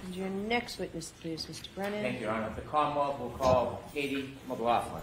And your next witness, please, Mr. Brennan. Thank you, Your Honor. The Commonwealth will call Katie McLaughlin.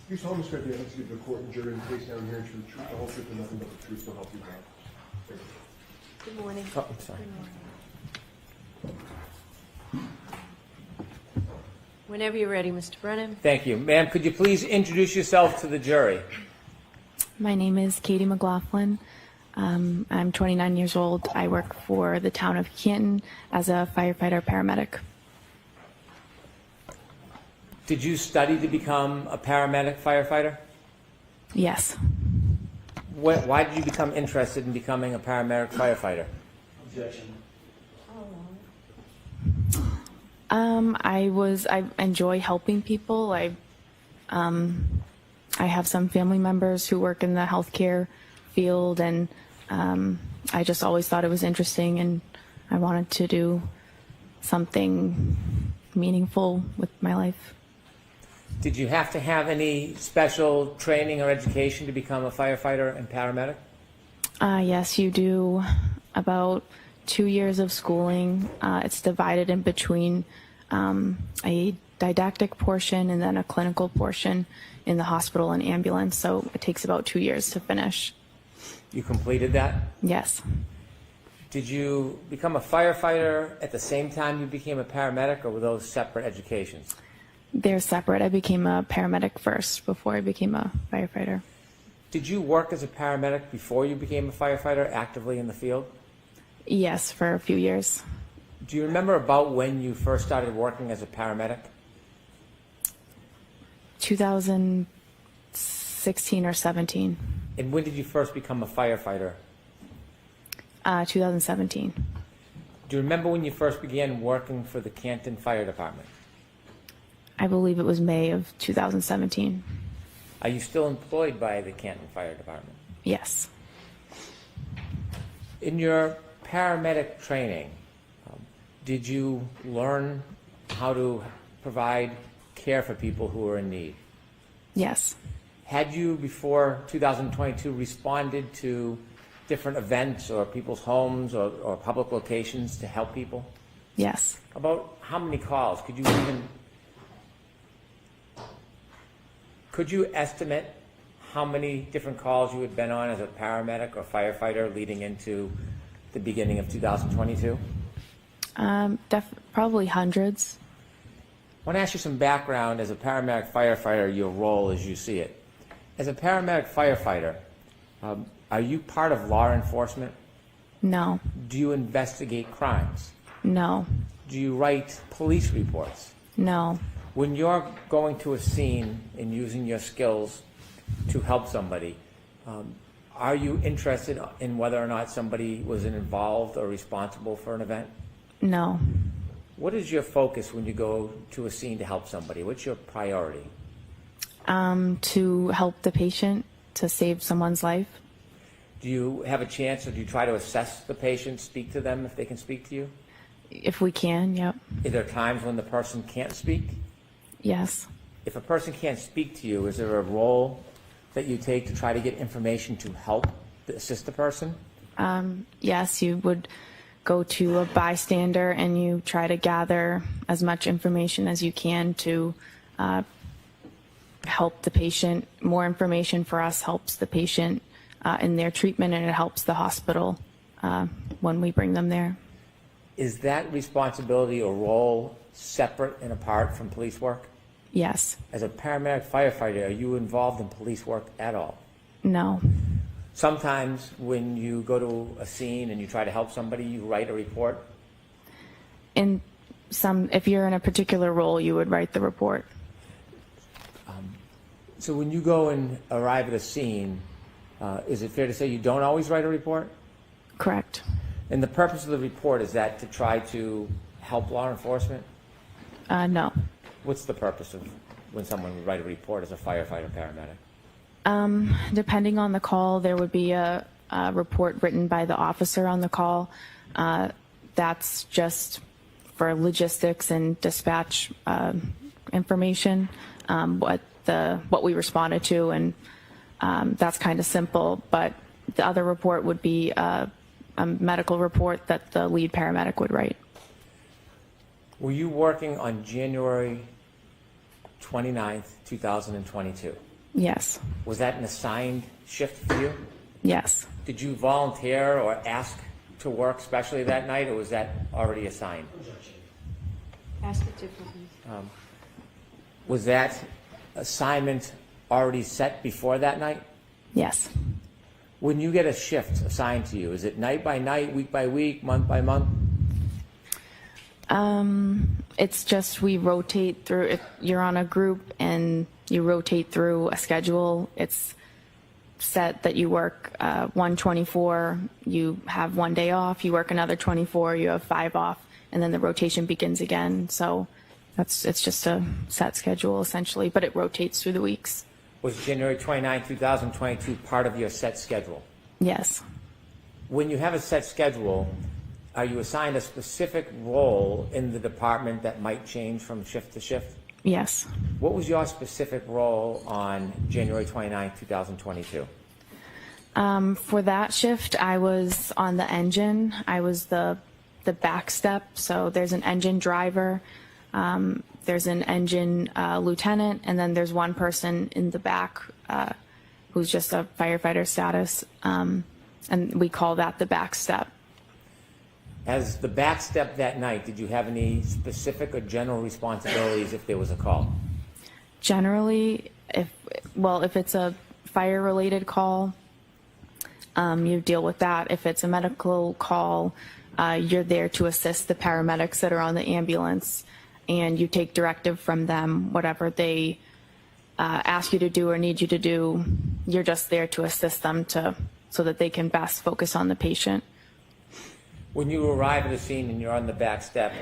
You solemnly swear to execute the court and jury in the case now and here to the truth, the whole truth, and nothing but the truth, so help you God. Good morning. Oh, I'm sorry. Good morning. Whenever you're ready, Mr. Brennan. Thank you. Ma'am, could you please introduce yourself to the jury? My name is Katie McLaughlin. I'm 29 years old. I work for the town of Canton as a firefighter paramedic. Did you study to become a paramedic firefighter? Yes. Why did you become interested in becoming a paramedic firefighter? Objection. I enjoy helping people. I have some family members who work in the healthcare field, and I just always thought it was interesting, and I wanted to do something meaningful with my life. Did you have to have any special training or education to become a firefighter and paramedic? Yes, you do about 2 years of schooling. It's divided in between a didactic portion and then a clinical portion in the hospital and ambulance, so it takes about 2 years to finish. You completed that? Yes. Did you become a firefighter at the same time you became a paramedic, or were those separate educations? They're separate. I became a paramedic first before I became a firefighter. Did you work as a paramedic before you became a firefighter, actively in the field? Yes, for a few years. Do you remember about when you first started working as a paramedic? 2016 or 17. And when did you first become a firefighter? 2017. Do you remember when you first began working for the Canton Fire Department? I believe it was May of 2017. Are you still employed by the Canton Fire Department? Yes. In your paramedic training, did you learn how to provide care for people who are in need? Yes. Had you, before 2022, responded to different events or people's homes or public locations to help people? Yes. About how many calls? Could you estimate how many different calls you had been on as a paramedic or firefighter leading into the beginning of 2022? Probably hundreds. I want to ask you some background as a paramedic firefighter, your role as you see it. As a paramedic firefighter, are you part of law enforcement? No. Do you investigate crimes? No. Do you write police reports? No. When you're going to a scene and using your skills to help somebody, are you interested in whether or not somebody was involved or responsible for an event? No. What is your focus when you go to a scene to help somebody? What's your priority? To help the patient, to save someone's life. Do you have a chance, or do you try to assess the patient, speak to them if they can speak to you? If we can, yep. Are there times when the person can't speak? Yes. If a person can't speak to you, is there a role that you take to try to get information to help assist the person? Yes, you would go to a bystander and you try to gather as much information as you can to help the patient. More information for us helps the patient in their treatment, and it helps the hospital when we bring them there. Is that responsibility or role separate and apart from police work? Yes. As a paramedic firefighter, are you involved in police work at all? No. Sometimes when you go to a scene and you try to help somebody, you write a report? If you're in a particular role, you would write the report. So when you go and arrive at a scene, is it fair to say you don't always write a report? Correct. And the purpose of the report, is that to try to help law enforcement? No. What's the purpose of when someone would write a report as a firefighter paramedic? Depending on the call, there would be a report written by the officer on the call. That's just for logistics and dispatch information, what we responded to, and that's kind of simple. But the other report would be a medical report that the lead paramedic would write. Were you working on January 29th, 2022? Yes. Was that an assigned shift for you? Yes. Did you volunteer or ask to work specially that night, or was that already assigned? Ask it differently. Was that assignment already set before that night? Yes. When you get a shift assigned to you, is it night by night, week by week, month by month? It's just we rotate through. If you're on a group and you rotate through a schedule, it's set that you work 124, you have 1 day off, you work another 24, you have 5 off, and then the rotation begins again. So it's just a set schedule essentially, but it rotates through the weeks. Was January 29, 2022 part of your set schedule? Yes. When you have a set schedule, are you assigned a specific role in the department that might change from shift to shift? Yes. What was your specific role on January 29, 2022? For that shift, I was on the engine. I was the back step. So there's an engine driver, there's an engine lieutenant, and then there's one person in the back who's just a firefighter status, and we call that the back step. As the back step that night, did you have any specific or general responsibilities if there was a call? Generally, if it's a fire-related call, you deal with that. If it's a medical call, you're there to assist the paramedics that are on the ambulance, and you take directive from them. Whatever they ask you to do or need you to do, you're just there to assist them so that they can best focus on the patient. When you arrive at the scene and you're on the back step,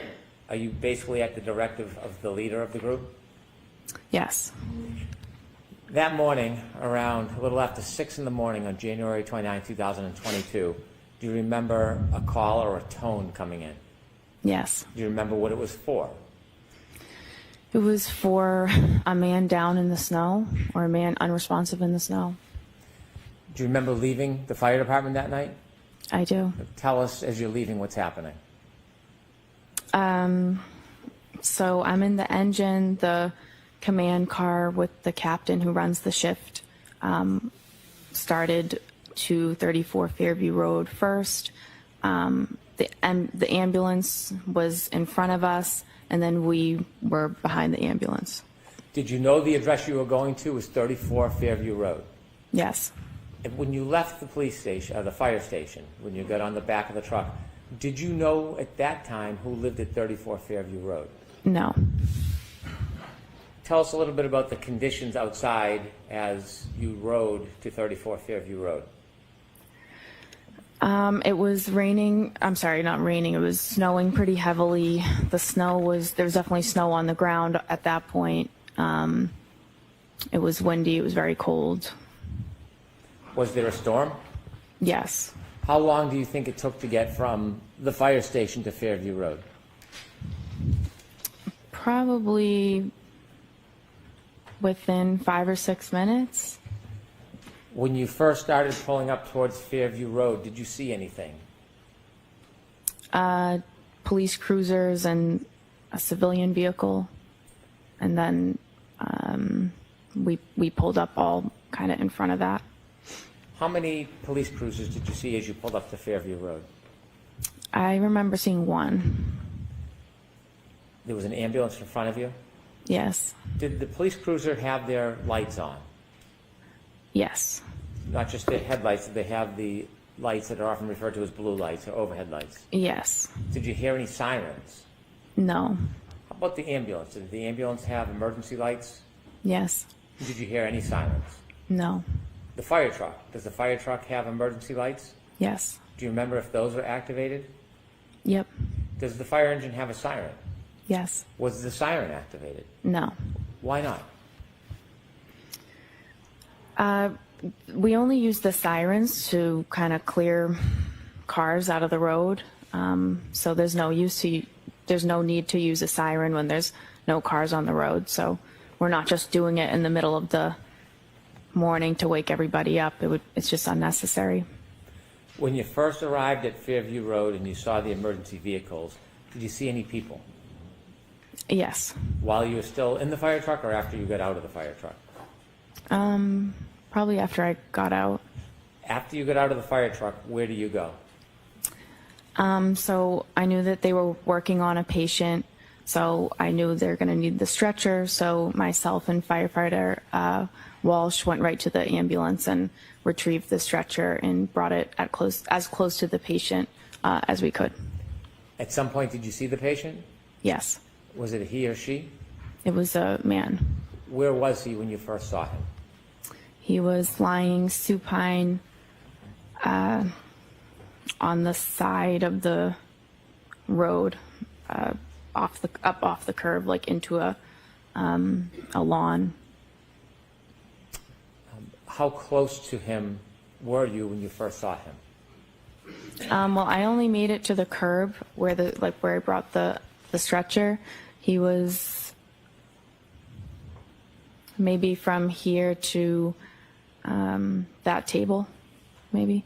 are you basically at the directive of the leader of the group? Yes. That morning, around a little after 6 in the morning on January 29, 2022, do you remember a call or a tone coming in? Yes. Do you remember what it was for? It was for a man down in the snow, or a man unresponsive in the snow. Do you remember leaving the fire department that night? I do. Tell us as you're leaving what's happening. So I'm in the engine, the command car with the captain who runs the shift started to 34 Fairview Road first. The ambulance was in front of us, and then we were behind the ambulance. Did you know the address you were going to was 34 Fairview Road? Yes. And when you left the police station, the fire station, when you got on the back of the truck, did you know at that time who lived at 34 Fairview Road? No. Tell us a little bit about the conditions outside as you rode to 34 Fairview Road. It was raining. I'm sorry, not raining. It was snowing pretty heavily. There was definitely snow on the ground at that point. It was windy. It was very cold. Was there a storm? Yes. How long do you think it took to get from the fire station to Fairview Road? Probably within 5 or 6 minutes. When you first started pulling up towards Fairview Road, did you see anything? Police cruisers and a civilian vehicle. And then we pulled up all kind of in front of that. How many police cruisers did you see as you pulled up to Fairview Road? I remember seeing one. There was an ambulance in front of you? Yes. Did the police cruiser have their lights on? Yes. Not just their headlights, did they have the lights that are often referred to as blue lights or overhead lights? Yes. Did you hear any sirens? No. How about the ambulance? Did the ambulance have emergency lights? Yes. Did you hear any sirens? No. The fire truck, does the fire truck have emergency lights? Yes. Do you remember if those were activated? Yep. Does the fire engine have a siren? Yes. Was the siren activated? No. Why not? We only use the sirens to kind of clear cars out of the road. So there's no need to use a siren when there's no cars on the road. So we're not just doing it in the middle of the morning to wake everybody up. It's just unnecessary. When you first arrived at Fairview Road and you saw the emergency vehicles, did you see any people? Yes. While you were still in the fire truck or after you got out of the fire truck? Probably after I got out. After you got out of the fire truck, where do you go? So I knew that they were working on a patient, so I knew they're going to need the stretcher. So myself and firefighter Walsh went right to the ambulance and retrieved the stretcher and brought it as close to the patient as we could. At some point, did you see the patient? Yes. Was it he or she? It was a man. Where was he when you first saw him? He was lying supine on the side of the road, off the curb, like into a lawn. How close to him were you when you first saw him? Well, I only made it to the curb where I brought the stretcher. He was maybe from here to that table, maybe.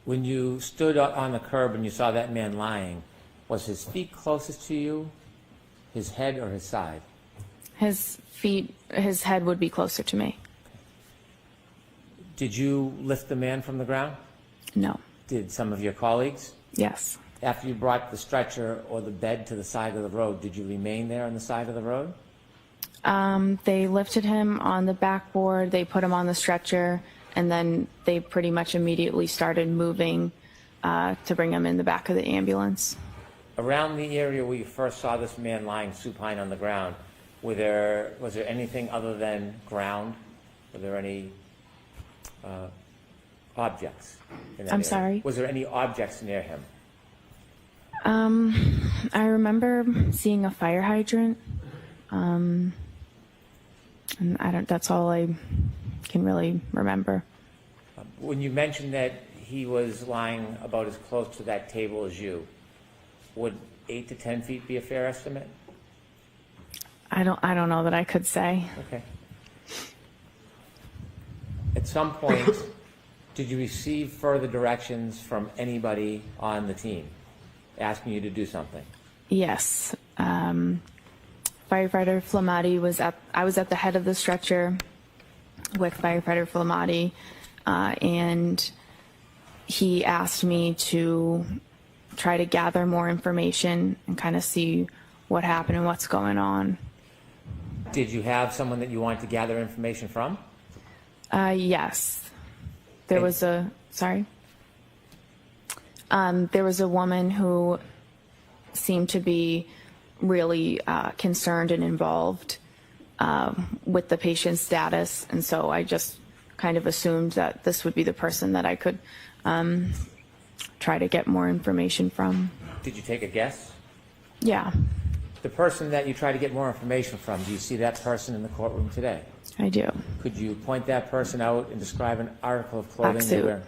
When you stood on the curb and you saw that man lying, was his feet closest to you, his head, or his side? His head would be closer to me. Did you lift the man from the ground? No. Did some of your colleagues? Yes. After you brought the stretcher or the bed to the side of the road, did you remain there on the side of the road? They lifted him on the backboard, they put him on the stretcher, and then they pretty much immediately started moving to bring him in the back of the ambulance. Around the area where you first saw this man lying supine on the ground, was there anything other than ground? Were there any objects in that I'm area? sorry? Was there any objects near him? I remember seeing a fire hydrant, and that's all I can really remember. When you mentioned that he was lying about as close to that table as you, would 8 to 10 feet be a fair estimate? I don't know that I could say. Okay. At some point, did you receive further directions from anybody on the team asking you to do something? Yes. Firefighter Flamati I was at the head of the stretcher with Firefighter Flamati, and he asked me to try to gather more information and kind of see what happened and what's going on. Did you have someone that you wanted to gather information from? Yes. There was a woman who seemed to be really concerned and involved with the patient's status, and so I just kind of assumed that this would be the person that I could try to get more information from. Did you take a guess? Yeah, The person that you try to get more information from, do you see that person in the courtroom today? I do. Could you point that person out and describe an article of clothing Black they suit. wear?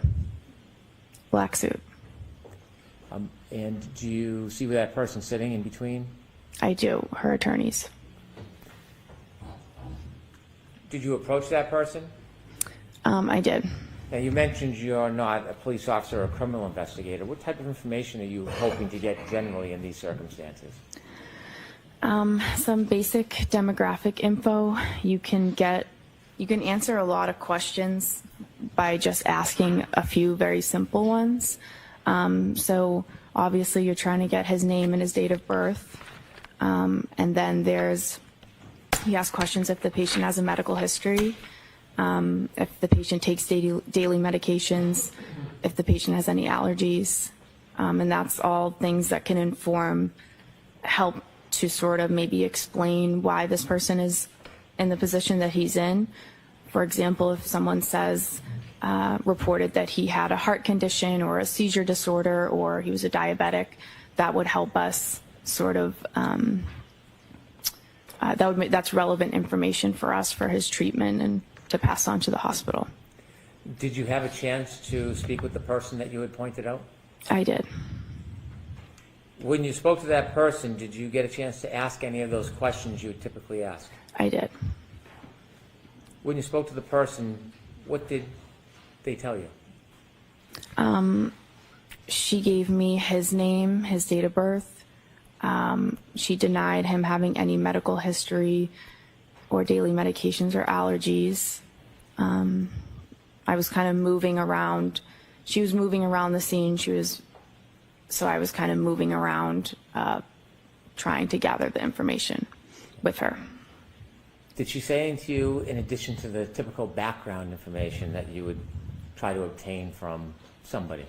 Black suit. And do you see where that person's sitting in between? I do. Her attorneys. Did you approach that person? I did. Now, you mentioned you're not a police officer or a criminal investigator. What type of information are you hoping to get generally in these circumstances? Some basic demographic info. You can answer a lot of questions by just asking a few very simple ones. So obviously you're trying to get his name and his date of birth. And then you ask questions if the patient has a medical history, if the patient takes daily medications, if the patient has any allergies. And that's all things that can help to sort of maybe explain why this person is in the position that he's in. For example, if someone says, reported that he had a heart condition or a seizure disorder or he was a diabetic, that would help us sort of that's relevant information for us for his treatment and to pass on to the hospital. Did you have a chance to speak with the person that you had pointed out? I did. When you spoke to that person, did you get a chance to ask any of those questions you would typically ask? I did. When you spoke to the person, what did they tell you? She gave me his name, his date of birth. She denied him having any medical history or daily medications or allergies. I was kind of moving around. She was moving around the scene. So I was kind of moving around, trying to gather the information with her. Did she say anything to you in addition to the typical background information that you would try to obtain from somebody?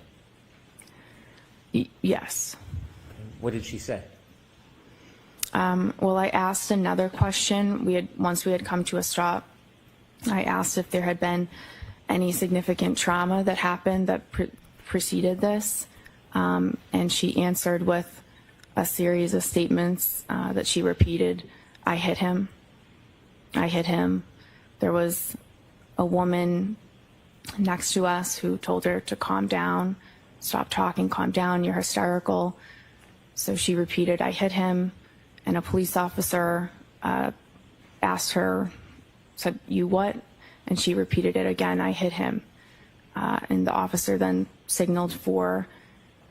Yes. What did she say? Well, I asked another question. Once we had come to a stop, I asked if there had been any significant trauma that happened that preceded this. And she answered with a series of statements that she repeated. I hit him. I hit him. There was a woman next to us who told her to calm down, stop talking, calm down, you're hysterical. So she repeated, I hit him. And a police officer asked her, said, you what? And she repeated it again, I hit him. And the officer then signaled for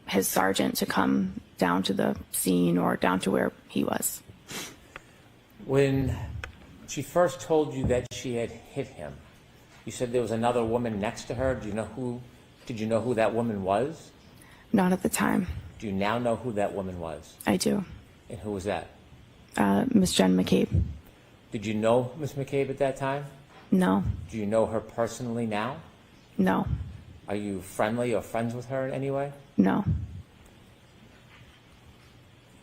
his sergeant to come down to the scene or down to where he was. When she first told you that she had hit him, you said there was another woman next to her. Did you know who that woman was? Not at the time. Do you now know who that woman was? I do. And who was that? Miss Jen McCabe. Did you know Miss McCabe at that time? No. Do you know her personally now? No. Are you friendly or friends with her in any way? No.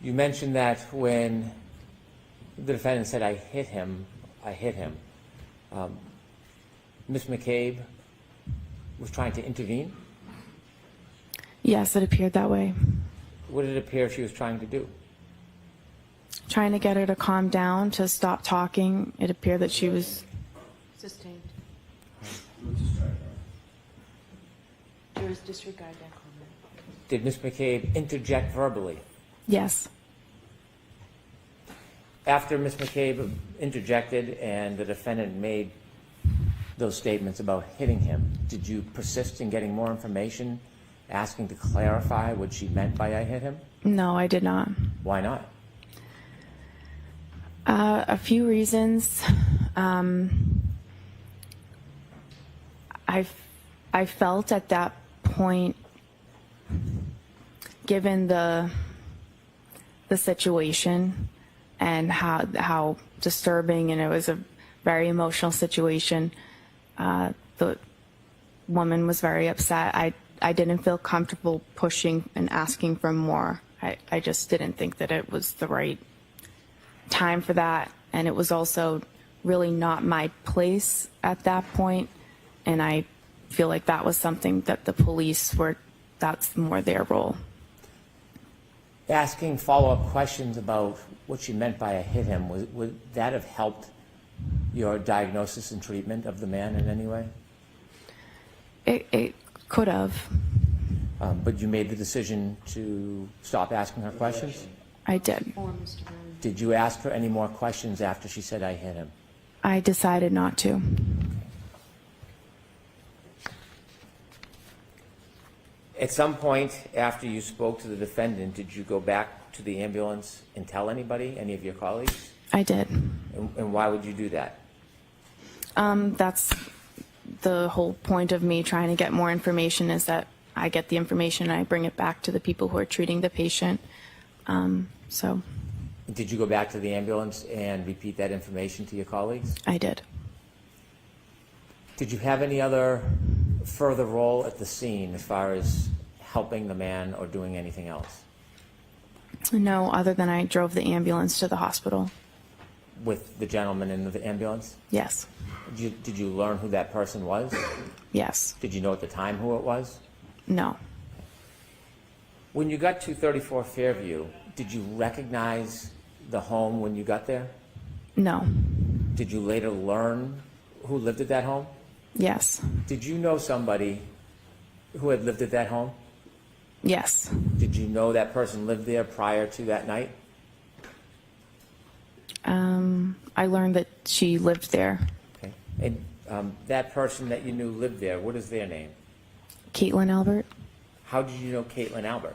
You mentioned that when the defendant said, I hit him, Miss McCabe was trying to intervene? Yes, it appeared that way. What did it appear she was trying to do? Trying to get her to calm down, to stop talking. It appeared that she was... Sustained. Jurors disregard that comment. Did Miss McCabe interject verbally? Yes. After Miss McCabe interjected and the defendant made those statements about hitting him, did you persist in getting more information, asking to clarify what she meant by I hit him? No, I did not. Why not? A few reasons. I felt at that point, given the situation and how disturbing, and it was a very emotional situation, the woman was very upset. I didn't feel comfortable pushing and asking for more. I just didn't think that it was the right time for that, and it was also really not my place at that point, and I feel like that was something that the police that's more their role. Asking follow-up questions about what she meant by I hit him, would that have helped your diagnosis and treatment of the man in any way? It could have. But you made the decision to stop asking her questions? I did. Or Mr. Brown. Did you ask her any more questions after she said I hit him? I decided not to. At some point after you spoke to the defendant, did you go back to the ambulance and tell anybody, any of your colleagues? I did. And why would you do that? That's the whole point of me trying to get more information, is that I get the information and I bring it back to the people who are treating the patient. So Did you go back to the ambulance and repeat that information to your colleagues? I did. Did you have any other further role at the scene as far as helping the man or doing anything else No, other than I drove the ambulance to the hospital. with the gentleman in the ambulance? Yes. Did you learn who that person was? Yes. Did you know at the time who it was? No. When you got to 34 Fairview, Did you recognize the home when you got there? No. Did you later learn who lived at that home? Yes. Did you know somebody who had lived at that home? Yes. Did you know that person lived there prior to that night? I learned that she lived there. Okay. And that person that you knew lived there, what is their name? Caitlin Albert. How did you know Caitlin Albert?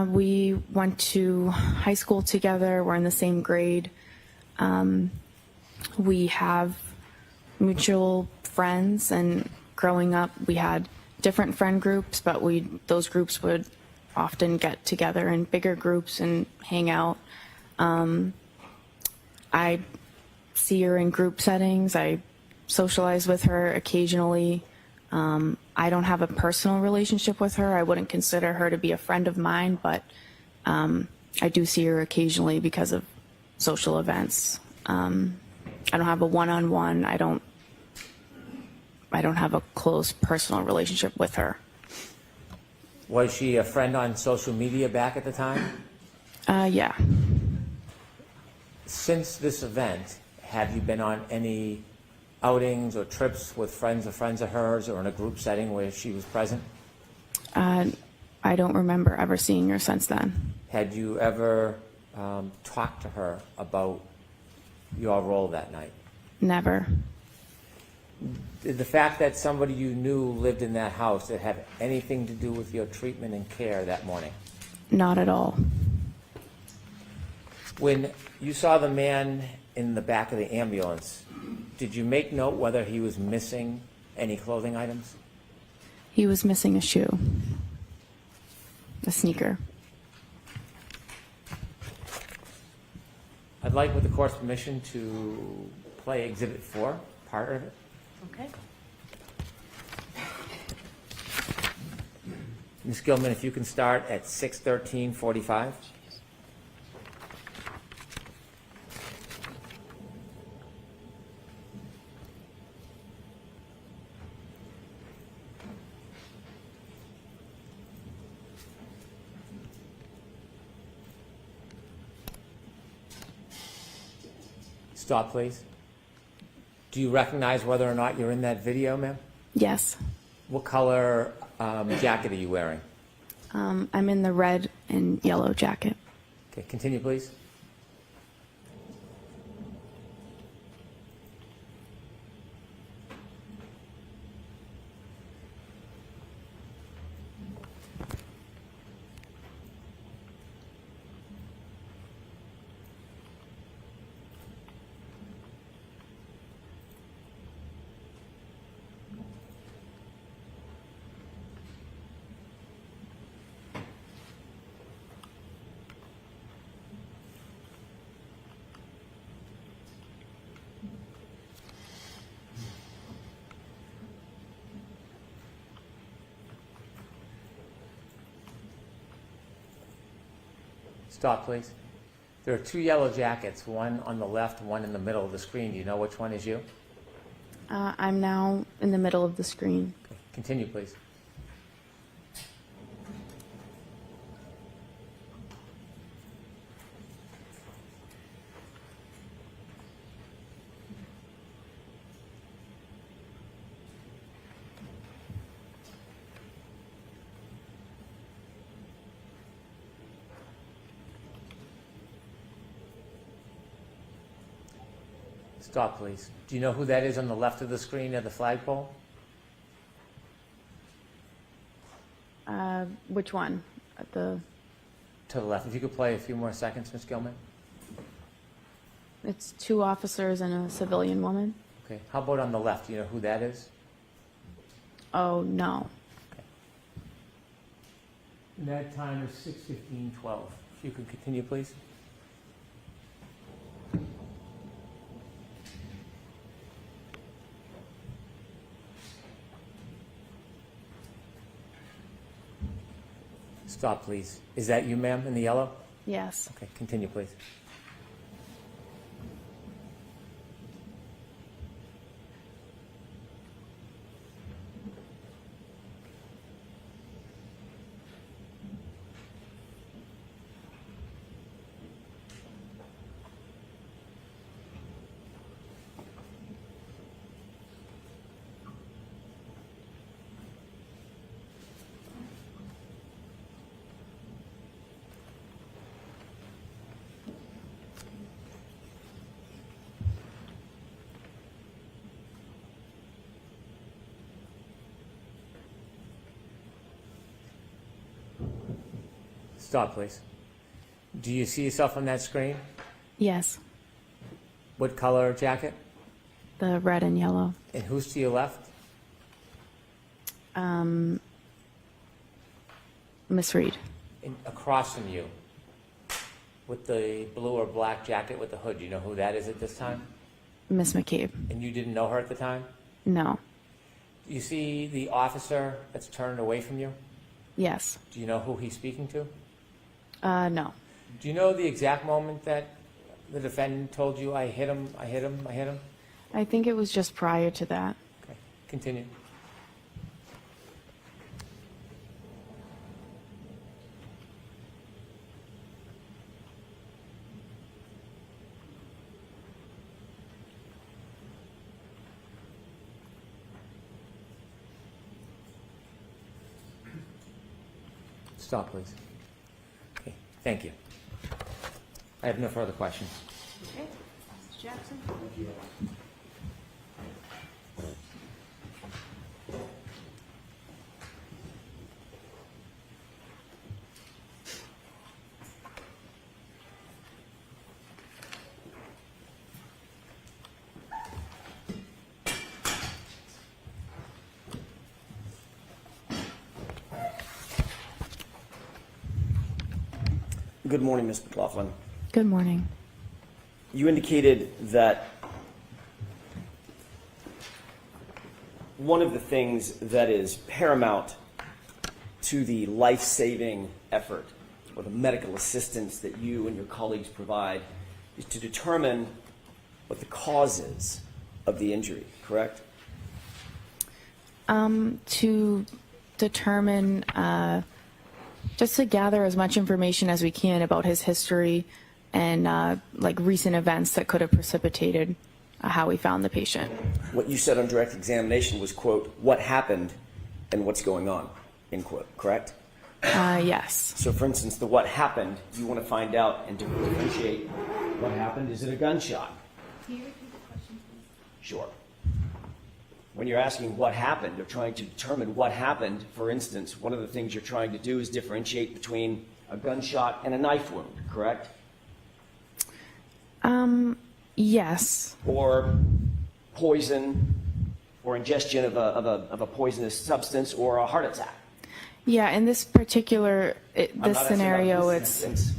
We went to high school together. We're in the same grade. We have mutual friends, and growing up, we had different friend groups, but those groups would often get together in bigger groups and hang out. I see her in group settings. I socialize with her occasionally. I don't have a personal relationship with her. I wouldn't consider her to be a friend of mine, but I do see her occasionally because of social events. I don't have a one-on-one. I don't have a close personal relationship with her. Was she a friend on social media back at the time? Yeah. Since this event, have you been on any outings or trips with friends of hers, or in a group setting where she was present? I don't remember ever seeing her since then. Had you ever talked to her about your role that night? Never. Did the fact that somebody you knew lived in that house, did it have anything to do with your treatment and care that morning? Not at all. When you saw the man in the back of the ambulance, did you make note whether he was missing any clothing items? He was missing a shoe, a sneaker. I'd like, with the court's permission, to play Exhibit 4, part of it. Okay. Ms. Gilman, if you can start at 6:13:45. Stop, please. Do you recognize whether or not you're in that video, ma'am? Yes. What color jacket are you wearing? I'm in the red and yellow jacket. Okay, continue, please. Stop, please. There are two yellow jackets, one on the left, one in the middle of the screen. Do you know which one is you? I'm now in the middle of the screen. Okay. Continue, please. Stop, please. Do you know who that is on the left of the screen near the flagpole? Which one? At the. To the left. If you could play a few more seconds, Ms. Gilman. It's two officers and a civilian woman. Okay. How about on the left? Do you know who that is? Oh, no. Okay. And that time is 6:15:12. If you could continue, please. Stop, please. Is that you, ma'am, in the yellow? Yes. Okay, continue, please. Stop, please. Do you see yourself on that screen? Yes, What color jacket? the red and yellow. And who's to your left? Miss Reed. Across from you, with the blue or black jacket with the hood. Do you know who that is at this time? Miss McCabe. And you didn't know her at the time? No. Do you see the officer that's turned away from you? Yes. Do you know who he's speaking to? No. Do you know the exact moment that the defendant told you, I hit him, I hit him, I hit him? I think it was just prior to that. Okay, continue. Stop, please. Okay, thank you. I have no further questions. Okay, Mr. Jackson? Good morning, Ms. McLaughlin. Good morning. You indicated that one of the things that is paramount to the life-saving effort or the medical assistance that you and your colleagues provide is to determine what the cause is of the injury, correct? To determine, just to gather as much information as we can about his history and like recent events that could have precipitated how we found the patient. What you said on direct examination was, quote, what happened and what's going on, end quote, correct? Yes. So, for instance, the what happened, you want to find out and differentiate what happened. Is it a gunshot? Can you repeat the question, please? Sure. When you're asking what happened or trying to determine what happened, for instance, one of the things you're trying to do is differentiate between a gunshot and a knife wound, correct? Yes. Or poison or ingestion of a poisonous substance or a heart attack. Yeah, in this particular, I'm this not asking about scenario, this it's,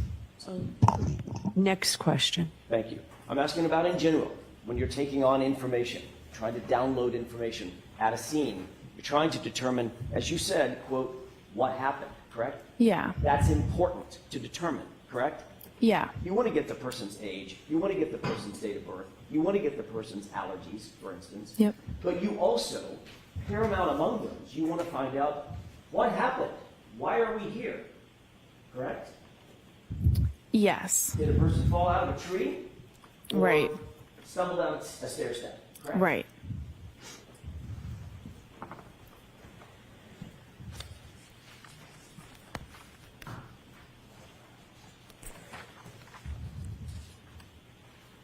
instance. Next question. Thank you. I'm asking about in general, when you're taking on information, trying to download information at a scene, you're trying to determine, as you said, quote, what happened, correct? yeah, That's important to determine, correct? yeah, You want to get the person's age, you want to get the person's date of birth, you want to get the person's allergies, for instance. Yep. But you also, paramount among those, you want to find out what happened, why are we here, correct? yes, Did a person fall out of a tree? Or Right. stumble down a stair step, correct? right.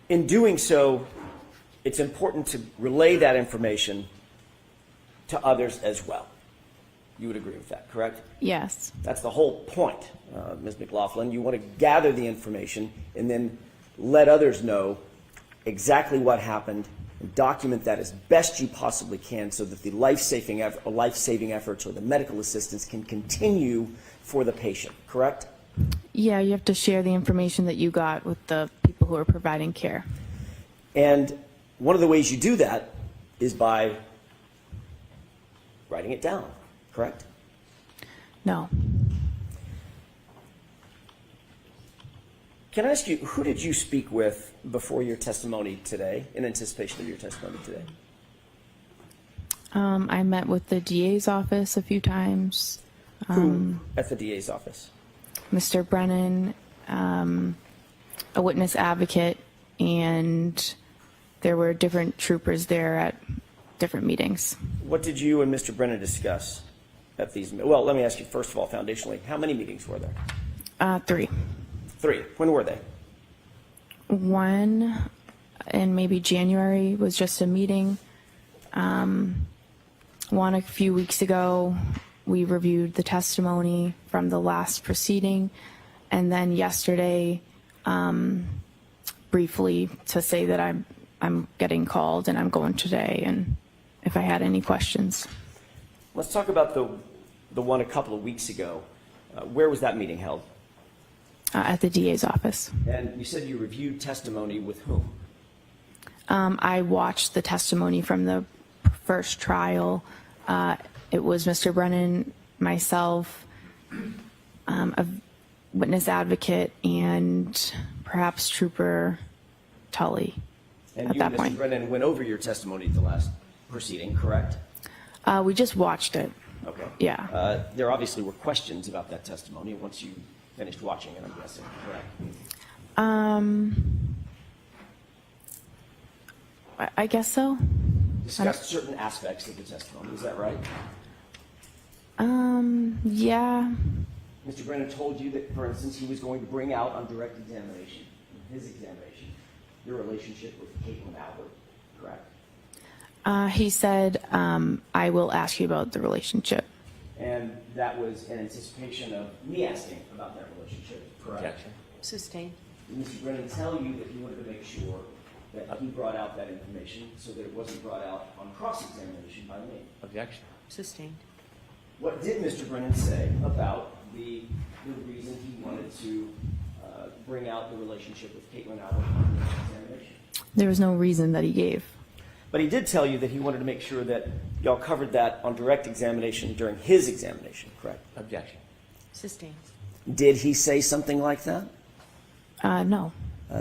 In doing so, it's important to relay that information to others as well. You would agree with that, correct? Yes, That's the whole point, Ms. McLaughlin. You want to gather the information and then let others know exactly what happened and document that as best you possibly can so that the life-saving efforts or the medical assistance can continue for the patient, correct? yeah, you have to share the information that you got with the people who are providing care. And one of the ways you do that is by writing it down, correct? No, Can I ask you, who did you speak with before your testimony today, in anticipation of your testimony today? I met with the DA's office a few times. Who at the DA's office? Mr. Brennan, a witness advocate, and there were different troopers there at different meetings. What did you and Mr. Brennan discuss at these? Well, let me ask you, first of all, foundationally, how many meetings were there? 3. 3. When were they? One in maybe January was just a meeting. One a few weeks ago, we reviewed the testimony from the last proceeding. And then yesterday, briefly to say that I'm getting called and I'm going today, and if I had any questions. Let's talk about the one a couple of weeks ago. Where was that meeting held? At the DA's office. And you said you reviewed testimony with whom? I watched the testimony from the first trial. It was Mr. Brennan, myself, a witness advocate, and perhaps Trooper Tully And at you that and Mr. point. Brennan went over your testimony at the last proceeding, correct? We just watched it. Okay. Yeah. There obviously were questions about that testimony once you finished watching it, I'm guessing, correct? I guess so. Discussed certain aspects of the testimony, is that right? Yeah. Mr. Brennan told you that, for instance, he was going to bring out on direct examination, in his examination, your relationship with Caitlin Albert, correct? He said, I will ask you about the relationship. And that was in anticipation of me asking about that relationship, correct? Objection. Sustained. Did Mr. Brennan tell you that he wanted to make sure that he brought out that information so that it wasn't brought out on cross-examination by me? Objection. Sustained. What did Mr. Brennan say about the reason he wanted to bring out the relationship with Caitlin Albert on the examination? There was no reason that he gave. But he did tell you that he wanted to make sure that y'all covered that on direct examination during his examination, correct? Objection. Sustained. Did he say something like that? No.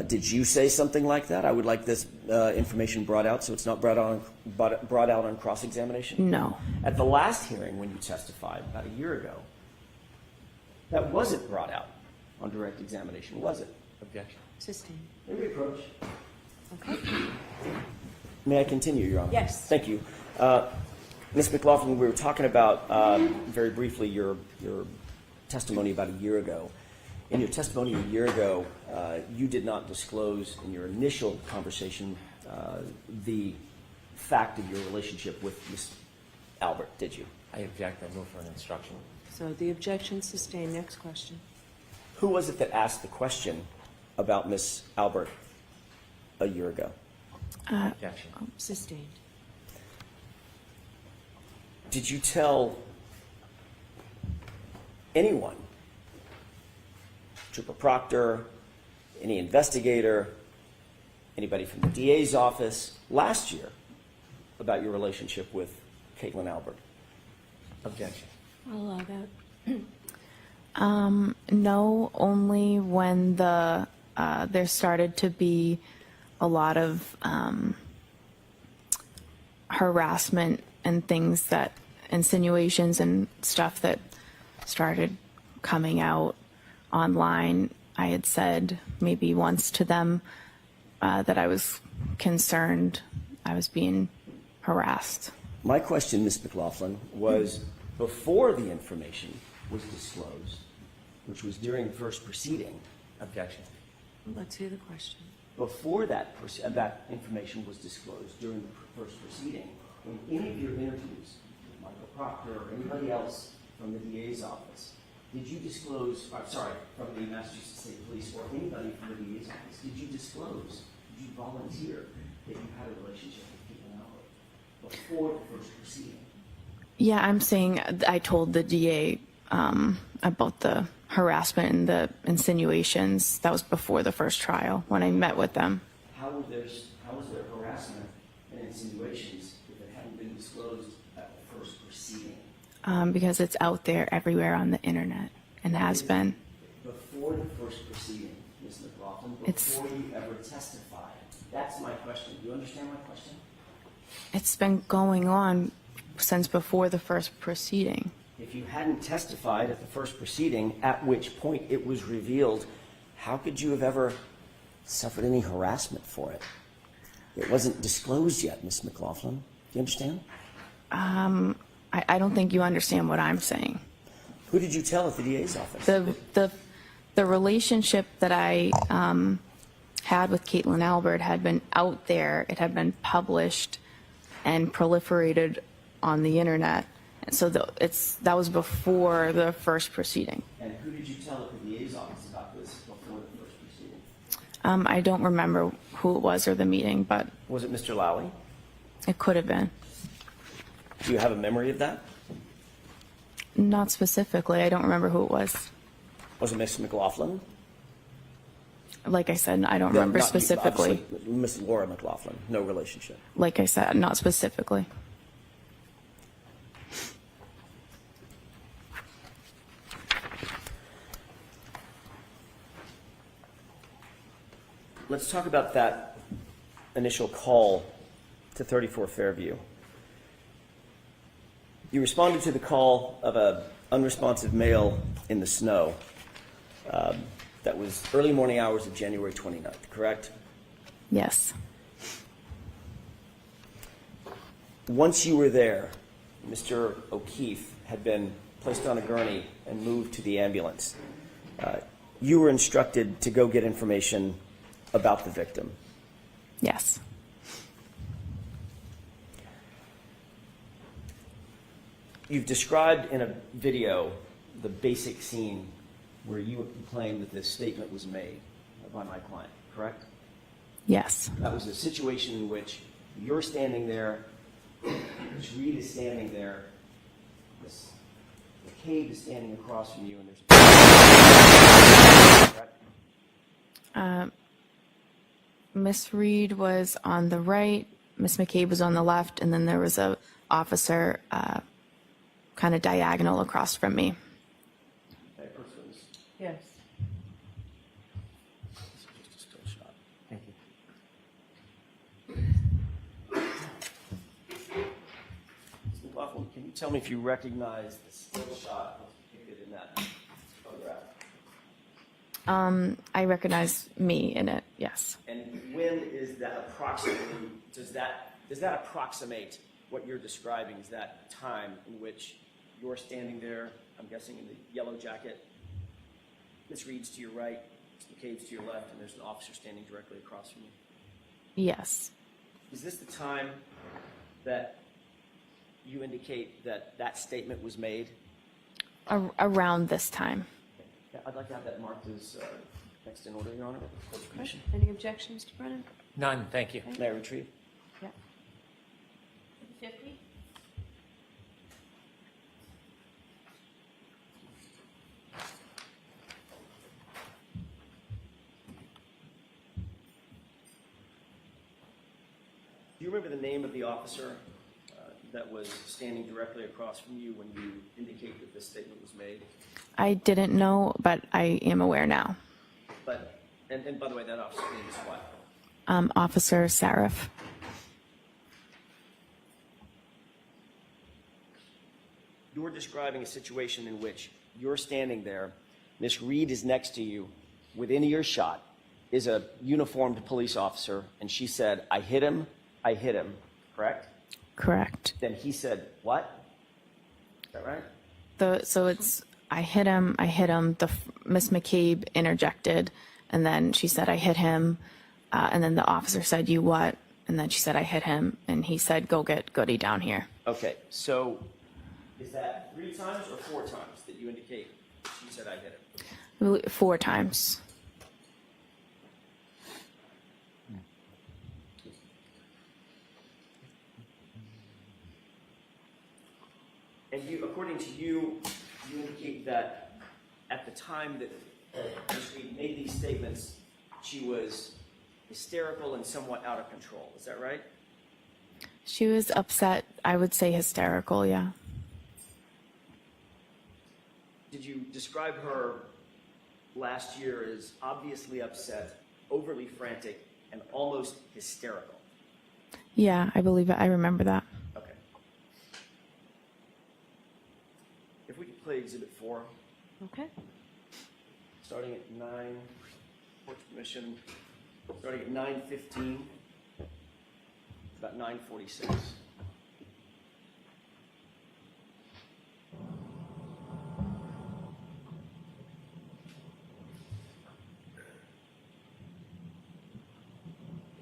Did you say something like that? I would like this information brought out so it's not brought out on cross-examination? No. At the last hearing when you testified about a year ago, that wasn't brought out on direct examination, was it? Objection. Sustained. May we approach? Okay. May I continue, Your Honor? Yes. Thank you. Ms. McLaughlin, we were talking about, very briefly, your testimony about a year ago. In your testimony a year ago, you did not disclose in your initial conversation the fact of your relationship with Ms. Albert, did you? I object. I move for an instruction. So the objection sustained. Next question. Who was it that asked the question about Ms. Albert a year ago? Objection. Sustained. Did you tell anyone, Trooper Proctor, any investigator, anybody from the DA's office last year about your relationship with Caitlin Albert? Objection. I'll allow that. No, only when there started to be a lot of harassment and things that, insinuations and stuff that started coming out online. I had said maybe once to them that I was concerned I was being harassed. My question, Ms. McLaughlin, was before the information was disclosed, which was during the first proceeding. Objection. Let's hear the question. Before that information was disclosed during the first proceeding, in any of your interviews with Michael Proctor or anybody else from the DA's office, did you disclose, from the Massachusetts State Police or anybody from the DA's office, did you disclose, did you volunteer that you had a relationship with Caitlin Albert before the first proceeding? Yeah, I'm saying I told the DA about the harassment and the insinuations. That was before the first trial when I met with them. How was there harassment and insinuations if it hadn't been disclosed at the first proceeding? Because it's out there everywhere on the internet and has been. Before the first proceeding, Ms. McLaughlin, It's- before you ever testified. That's my question. Do you understand my question? It's been going on since before the first proceeding. If you hadn't testified at the first proceeding, at which point it was revealed, how could you have ever suffered any harassment for it? It wasn't disclosed yet, Ms. McLaughlin. Do you understand? I don't think you understand what I'm saying. Who did you tell at the DA's office? The relationship that I had with Caitlin Albert had been out there. It had been published and proliferated on the internet. So that was before the first proceeding. And who did you tell at the DA's office about I don't remember who it was or the meeting, but Was it Mr. Lally? it could have been. Do you have a memory of that? Not specifically. I don't remember who it was. Was it Miss McLaughlin? Like I said, I don't remember Not you, specifically. obviously, Miss Laura McLaughlin, no relationship. Like I said, not specifically. Let's talk about that initial call to 34 Fairview. You responded to the call of an unresponsive male in the snow. That was early morning hours of January 29th, correct? Yes. Once you were there, Mr. O'Keefe had been placed on a gurney and moved to the ambulance. You were instructed to go get information about the victim. Yes. You've described in a video the basic scene where you claim that this statement was made by my client, correct? Yes. That was a situation in which you're standing there, Ms. Reed is standing there, Ms. McCabe is standing across from you, and there's... Correct? Miss Reed was on the right, Miss McCabe was on the left, and then there was a officer kind of diagonal across from me. Okay, first one's Yes. just a still shot. Thank you. Ms. McLaughlin, can you tell me if you recognize the still shot depicted in that photograph? I recognize me in it, yes. And when is that approximately, does that approximate what you're describing as that time in which you're standing there, I'm guessing in the yellow jacket, Ms. Reed's to your right, Ms. McCabe's to your left, and there's an officer standing directly across from you? Yes. Is this the time that you indicate that that statement was made? Around this time. Yeah, I'd like to have that marked as next in order, Your Honor. Court of Commission. Any objections, Mr. Brennan? None, thank you. May I retrieve? Yeah. 50? Do you remember the name of the officer that was standing directly across from you when you indicate that this statement was made? I didn't know, but I am aware now. But, and by the way, that officer's name is what? Officer Sarif. You're describing a situation in which you're standing there, Miss Reed is next to you, within earshot is a uniformed police officer, and she said, I hit him, correct? Correct. Then he said, what? Is that right? So it's, I hit him, Miss McCabe interjected, and then she said, I hit him, and then the officer said, you what? And then she said, I hit him, and he said, go get Goody down here. Okay, so is that 3 times or 4 times that you indicate she said I hit him? 4 times. And you, according to you, you indicate that at the time that Ms. Reed made these statements, she was hysterical and somewhat out of control. Is that right? She was upset, I would say hysterical, yeah. Did you describe her last year as obviously upset, overly frantic, and almost hysterical? Yeah, I believe it. I remember that. Okay. If we could play Exhibit 4, Okay. starting at 9, Court Commission, starting at 9:15, about 9:46.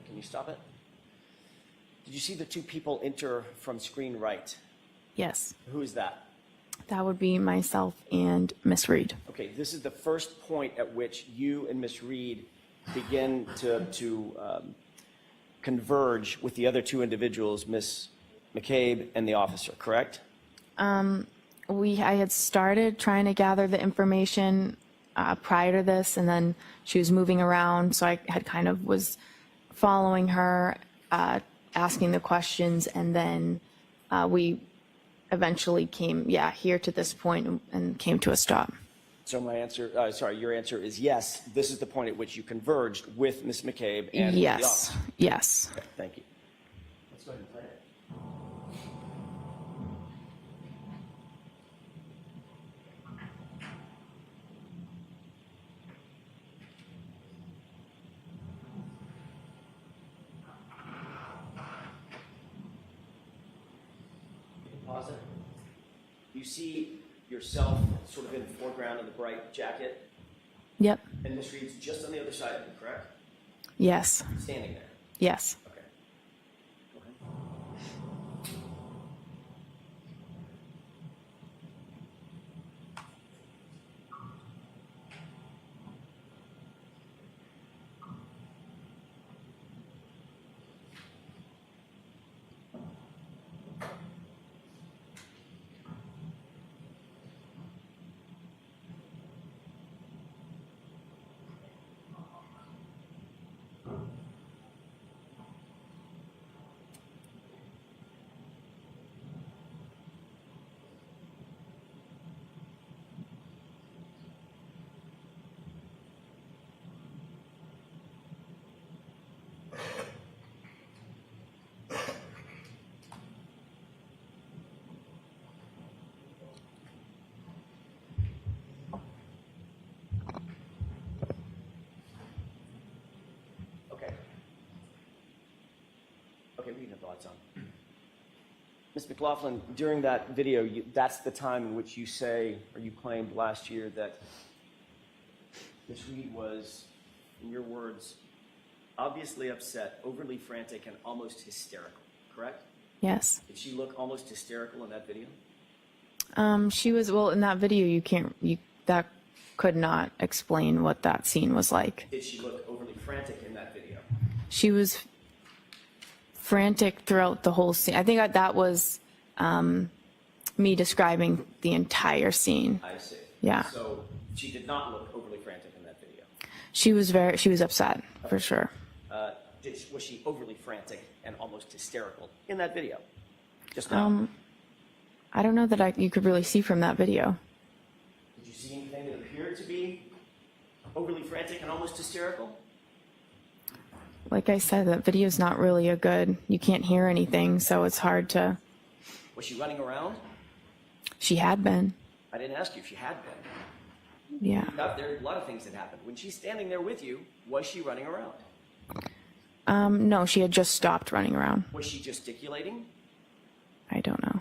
Can you stop it? Did you see the 2 people enter from screen right? Yes. Who is that? That would be myself and Miss Reed. Okay, this is the first point at which you and Miss Reed begin to converge with the other two individuals, Ms. McCabe and the officer, correct? I had started trying to gather the information prior to this, and then she was moving around, so I had kind of was following her, asking the questions, and then we eventually came, here to this point and came to a stop. So my answer, your answer is yes. This is the point at which you converged with Ms. McCabe and the Yes, officer. yes. Okay, thank you. Let's go ahead and play it. Pause it. You see yourself sort of in the foreground in the bright jacket, Yep, and Miss Reed's just on the other side of you, correct? yes, Standing there. yes. Okay. Go ahead. Okay, we can have the lights on. Ms. McLaughlin, during that video, that's the time in which you say, or you claimed last year that Ms. Reed was, in your words, obviously upset, overly frantic, and almost hysterical, correct? Yes. Did she look almost hysterical in that video? She was, well, in that video, that could not explain what that scene was like. Did she look overly frantic in that video? She was frantic throughout the whole scene. I think that was me describing the entire scene. I see. Yeah. So she did not look overly frantic in that video? She was upset, for sure. Was she overly frantic and almost hysterical in that video? Just now? I don't know that you could really see from that video. Did you see anything that appeared to be overly frantic and almost hysterical? Like I said, that video's not really you can't hear anything, so it's hard to. Was she running around? She had been. I didn't ask you if she had been. Yeah. There are a lot of things that happened. When she's standing there with you, was she running around? No, she had just stopped running around. Was she gesticulating? I don't know. Do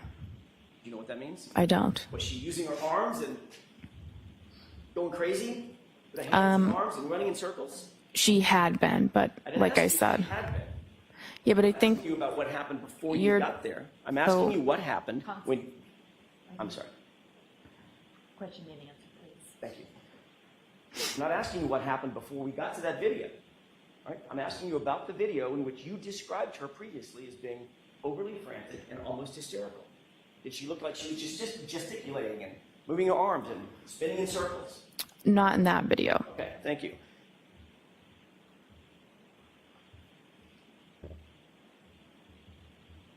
you know what that means? I don't. Was she using her arms and going crazy? With her hands and arms and running in circles? She had been, but like I said. She had been. Yeah, but I I'm think asking you about what happened before you got there. I'm asking you what happened when. I'm sorry. Question and answer, please. Thank you. I'm not asking you what happened before we got to that video. Right? I'm asking you about the video in which you described her previously as being overly frantic and almost hysterical. Did she look like she was just gesticulating and moving her arms and spinning in circles? not in that video. Okay, thank you.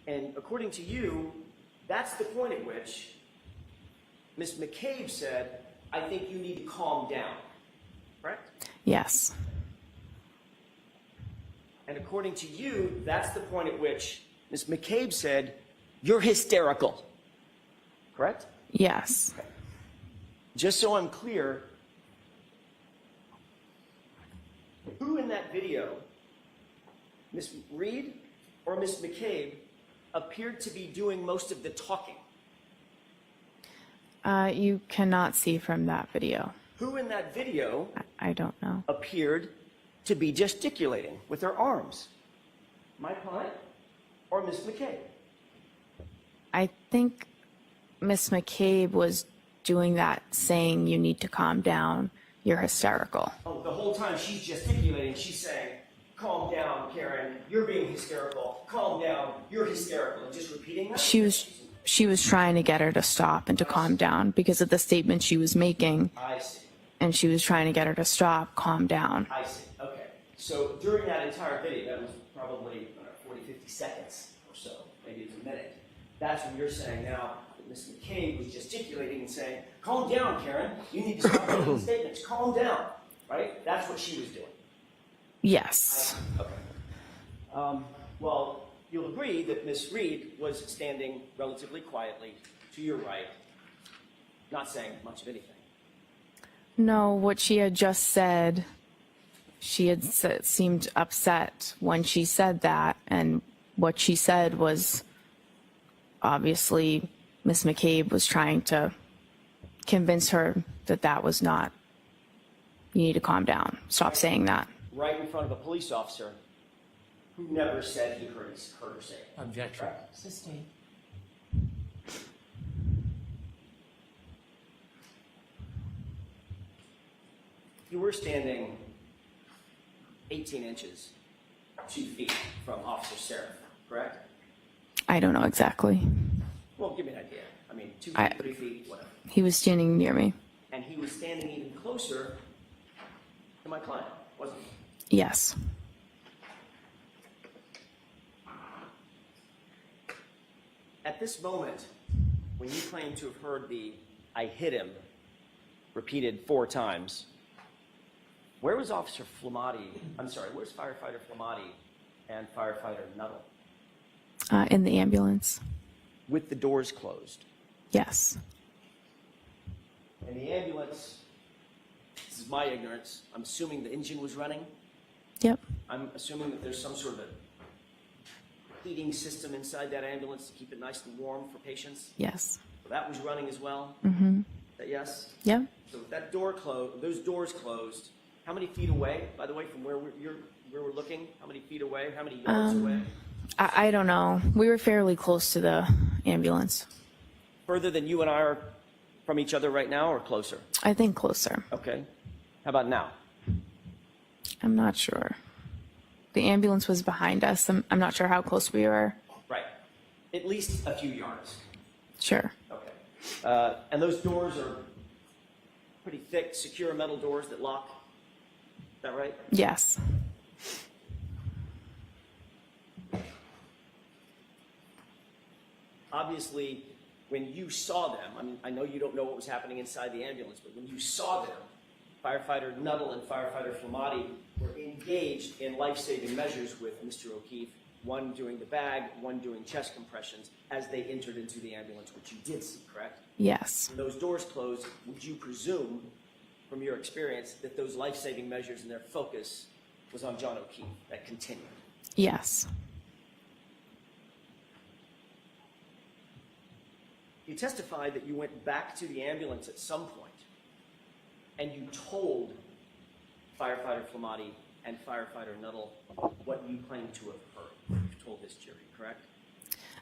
And according to you, that's the point at which Ms. McCabe said, I think you need to calm down, correct? Yes. And according to you, that's the point at which Ms. McCabe said, you're hysterical, correct? Yes. Okay. Just so I'm clear, who in that video, Ms. Reed or Ms. McCabe, appeared to be doing most of the talking? You cannot see from that video. Who in that video I don't know. appeared to be gesticulating with her arms? My client or Ms. McCabe? I think Miss McCabe was doing that, saying you need to calm down. you're hysterical. Oh, the whole time she's gesticulating, she's saying, calm down, Karen, you're being hysterical. Calm down, you're hysterical. And just repeating that? She was trying to get her to stop and to calm down because of the statement she was making, I see. and she was trying to get her to stop, calm down. I see. Okay. So during that entire video, that was probably 40, 50 seconds or so, maybe it's a minute. That's when you're saying now that Ms. McCabe was gesticulating and saying, calm down, Karen. You need to stop making statements. Calm down. Right? That's what she was doing. Yes. Okay. Well, you'll agree that Ms. Reed was standing relatively quietly to your right, not saying much of anything. No, what she had just said, seemed upset when she said that, and what she said was obviously Miss McCabe was trying to convince her that that was not, you need to calm down, stop saying that. Right in front of a police officer who never said he heard her say it. Objection. Correct. Sustained. You were standing 18 inches, 2 feet from Officer Seraph, correct? I don't know exactly. Well, give me an idea. I mean, 2 feet, 3 feet, whatever. He was standing near me. And he was standing even closer to my client, wasn't he? Yes. At this moment, when you claim to have heard the "I hit him" repeated 4 times, where was Officer Flamati? I'm sorry, where's Firefighter Flamati and Firefighter Nuttall? In the ambulance. With the doors closed. Yes. And the ambulance, this is my ignorance, I'm assuming the engine was running. Yep. I'm assuming that there's some sort of a heating system inside that ambulance to keep it nice and warm for patients. Yes. So that was running as well. Mm-hmm. That yes? Yep. So with that door closed, those doors closed, how many feet away, by the way, from where we're looking? How many feet away? How many yards away? I don't know. We were fairly close to the ambulance. Further than you and I are from each other right now, or closer? I think closer. Okay. How about now? I'm not sure. The ambulance was behind us. I'm not sure how close we were. Right. At least a few yards. Sure. Okay. And those doors are pretty thick, secure metal doors that lock. Is that right? Yes. Obviously, when you saw them, I mean, I know you don't know what was happening inside the ambulance, but when you saw them, Firefighter Nuttall and Firefighter Flamati were engaged in life-saving measures with Mr. O'Keefe, one doing the bag, one doing chest compressions, as they entered into the ambulance, which you did see, correct? Yes. When those doors closed, would you presume, from your experience, that those life-saving measures and their focus was on John O'Keefe, that continued? Yes. You testified that you went back to the ambulance at some point and you told Firefighter Flamati and Firefighter Nuttall what you claim to have heard. You told this jury, correct?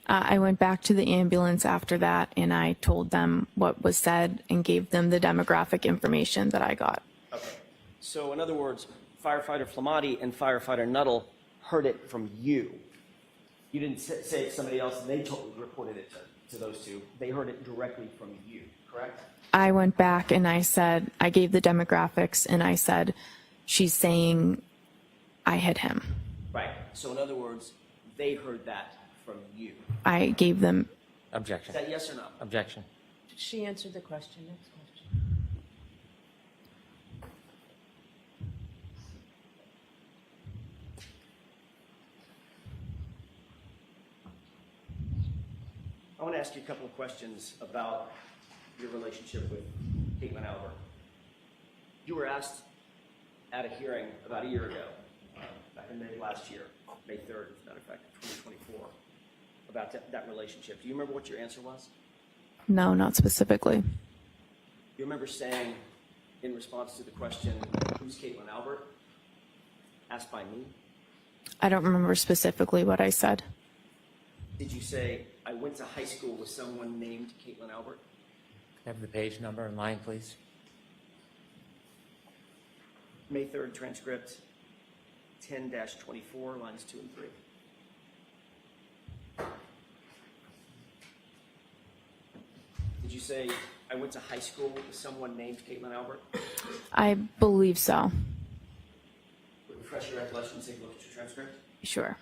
I went back to the ambulance after that, and I told them what was said and gave them the demographic information that I got. Okay. So in other words, Firefighter Flamati and Firefighter Nuttall heard it from you. You didn't say it to somebody else and they reported it to those two. They heard it directly from you, correct? I went back and I said, I gave the demographics and I said, she's saying I hit him. Right. So in other words, they heard that from you. I gave them, Objection. Is that yes or no? Objection. She answered the question. Next question. I want to ask you a couple of questions about your relationship with Caitlin Albert. You were asked at a hearing about a year ago, back in May last year, May 3rd, as a matter of fact, 2024, about that relationship. Do you remember what your answer was? no, not specifically. You remember saying, in response to the question, who's Caitlin Albert, asked by me, I don't remember specifically what I said. did you say, I went to high school with someone named Caitlin Albert? Have the page number and line, please. May 3rd transcript, 10-24, lines 2 and 3. Did you say, I went to high school with someone named Caitlin Albert? I believe so. Refresh your recollection, take a look at your transcript. Sure.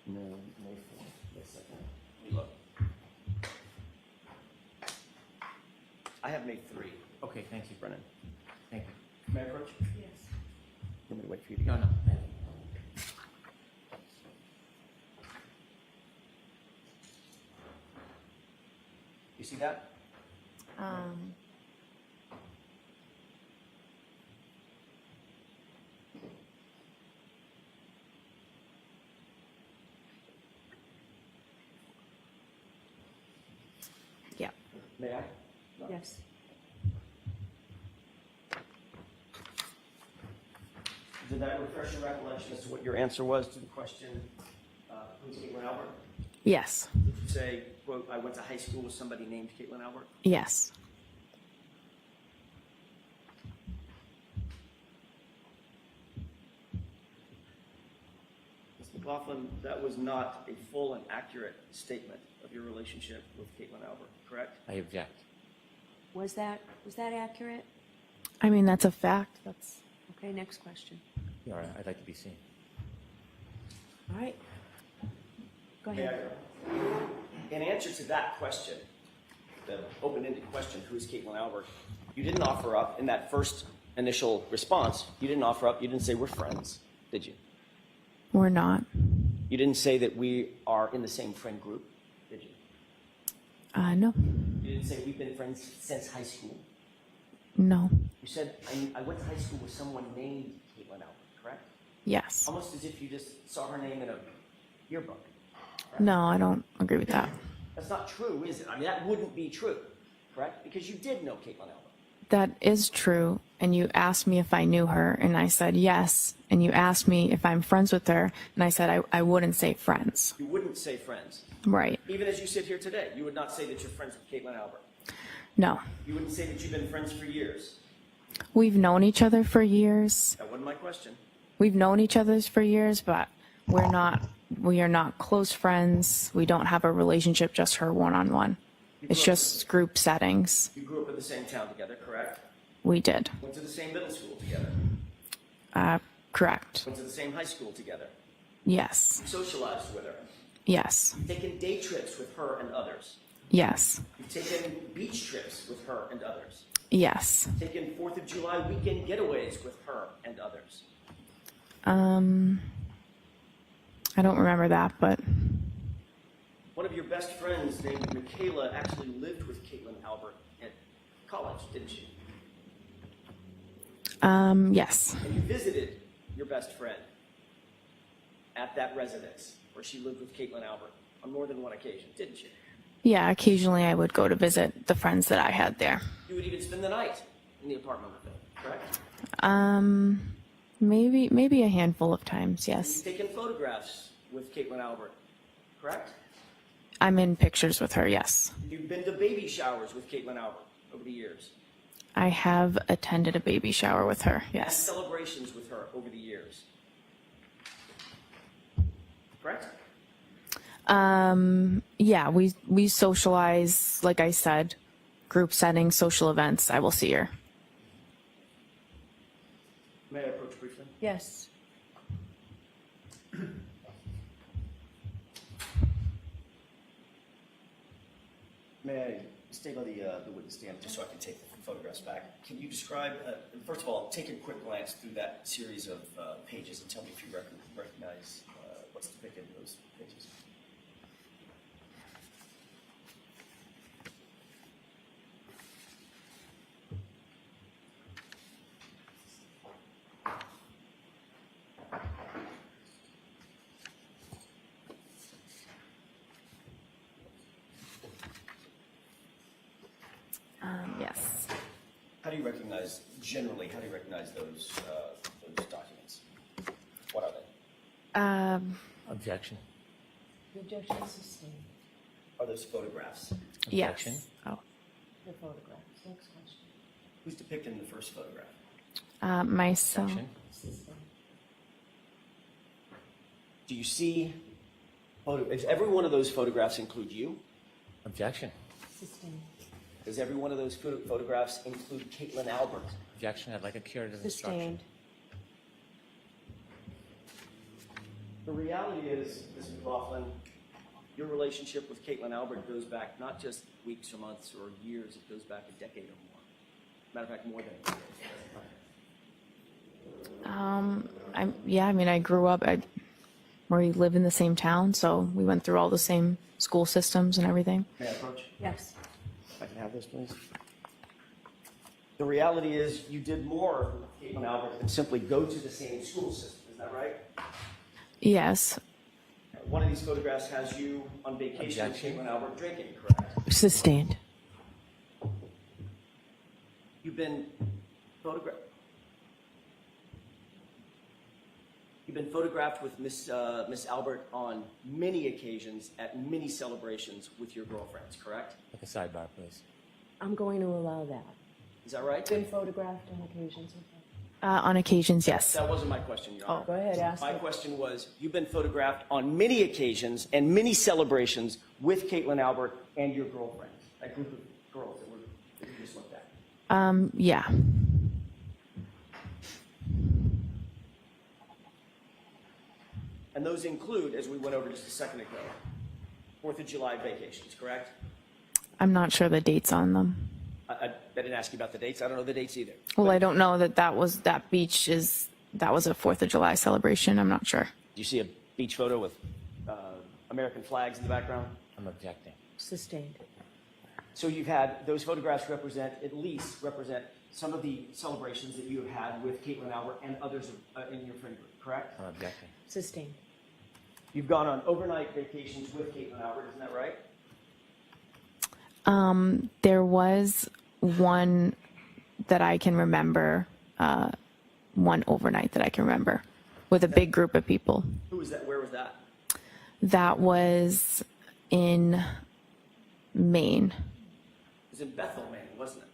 No, May 4th. Wait a second. Let me look. I have May 3. Okay, thank you. Brennan. Thank you. May I approach? Yes. You want me to wait for you to No, go? no. thank you. You see that? Yeah. May I? Yes. Did that refresh your recollection as to what your answer was to the question, who's Caitlin Albert? Yes. Did you say, quote, I went to high school with somebody named Caitlin Albert? Yes. Ms. McLaughlin, that was not a full and accurate statement of your relationship with Caitlin Albert, correct? I object. Was that accurate? I mean, that's a fact. That's Okay, next question. All right, I'd like to be seen. All right. Go May I ahead. go? In answer to that question, the open-ended question, who is Caitlin Albert, you didn't offer up in that first initial response, you didn't offer up, you didn't say we're friends, did you? we're not. You didn't say that we are in the same friend group, did you? No. You didn't say we've been friends since high school. No. You said, I went to high school with someone named Caitlin Albert, correct? Yes. Almost as if you just saw her name in a yearbook. No, I don't agree with that. That's not true, is it? I mean, that wouldn't be true, correct? Because you did know Caitlin Albert. That is true. And you asked me if I knew her, and I said yes. And you asked me if I'm friends with her, and I said I wouldn't say friends. You wouldn't say friends. Right. Even as you sit here today, you would not say that you're friends with Caitlin Albert. No. You wouldn't say that you've been friends for years. We've known each other for years. That wasn't my question. We've known each other for years, but we are not close friends. We don't have a relationship, just her one-on-one. It's just group settings. You grew up in the same town together, correct? We did. Went to the same middle school together. Correct. Went to the same high school together. Yes. You socialized with her. Yes. You've taken day trips with her and others. Yes. You've taken beach trips with her and others. Yes. Taken 4th of July weekend getaways with her and others. I don't remember that, but One of your best friends named Michaela actually lived with Caitlin Albert at college, didn't she? yes. And you visited your best friend at that residence where she lived with Caitlin Albert on more than one occasion, didn't you? Yeah, occasionally I would go to visit the friends that I had there. You would even spend the night in the apartment with them, correct? Maybe a handful of times, yes. You've taken photographs with Caitlin Albert, correct? I'm in pictures with her, yes. You've been to baby showers with Caitlin Albert over the years. I have attended a baby shower with her, Had yes. celebrations with her over the years. Correct? Yeah, we socialize, like I said, group settings, social events. I will see her. May I approach briefly? Yes. May I stay by the witness stand just so I can take the photographs back? Can you describe, first of all, take a quick glance through that series of pages and tell me if you recognize what's depicted in those pages? Yes. How do you recognize, generally, how do you recognize those documents? What are they? Objection. The objection is sustained. Are those photographs? Objection. Yes. Oh. The photographs. Next question. Who's depicted in the first photograph? Myself. Objection. Sustained. Do you see, does every one of those photographs include you? Objection. Sustained. Does every one of those photographs include Caitlin Albert? Objection. I'd like a curative instruction. Sustained. The reality is, Ms. McLaughlin, your relationship with Caitlin Albert goes back not just weeks or months or years, it goes back a decade or more. Matter of fact, more than a decade. I mean, I grew up, we live in the same town, so we went through all the same school systems and everything. May I approach? Yes. If I can have this, please. The reality is, you did more with Caitlin Albert than simply go to the same school system. Is that right? Yes. One of these photographs has you on vacation with Objection. Caitlin Albert drinking, correct? Sustained. You've been photographed with Miss Albert on many occasions at many celebrations with your girlfriends, correct? Like a sidebar, please. I'm going to allow that. Is that right? Been photographed on occasions. On occasions, yes. That wasn't my question, Your Honor. Go ahead, ask My it. question was, you've been photographed on many occasions and many celebrations with Caitlin Albert and your girlfriends, that group of girls that you just looked at. Yeah. And those include, as we went over just a second ago, 4th of July vacations, correct? I'm not sure the dates on them. I didn't ask you about the dates. I don't know the dates either. Well, I don't know that was a 4th of July celebration. I'm not sure. Do you see a beach photo with American flags in the background? I'm objecting. Sustained. So you've had, those photographs represent some of the celebrations that you have had with Caitlin Albert and others in your friend group, correct? I'm objecting. Sustained. You've gone on overnight vacations with Caitlin Albert, isn't that right? There was one that I can remember, one overnight that I can remember with a big group of people. Who was that? Where was that? That was in Maine. It was in Bethel, Maine, wasn't it?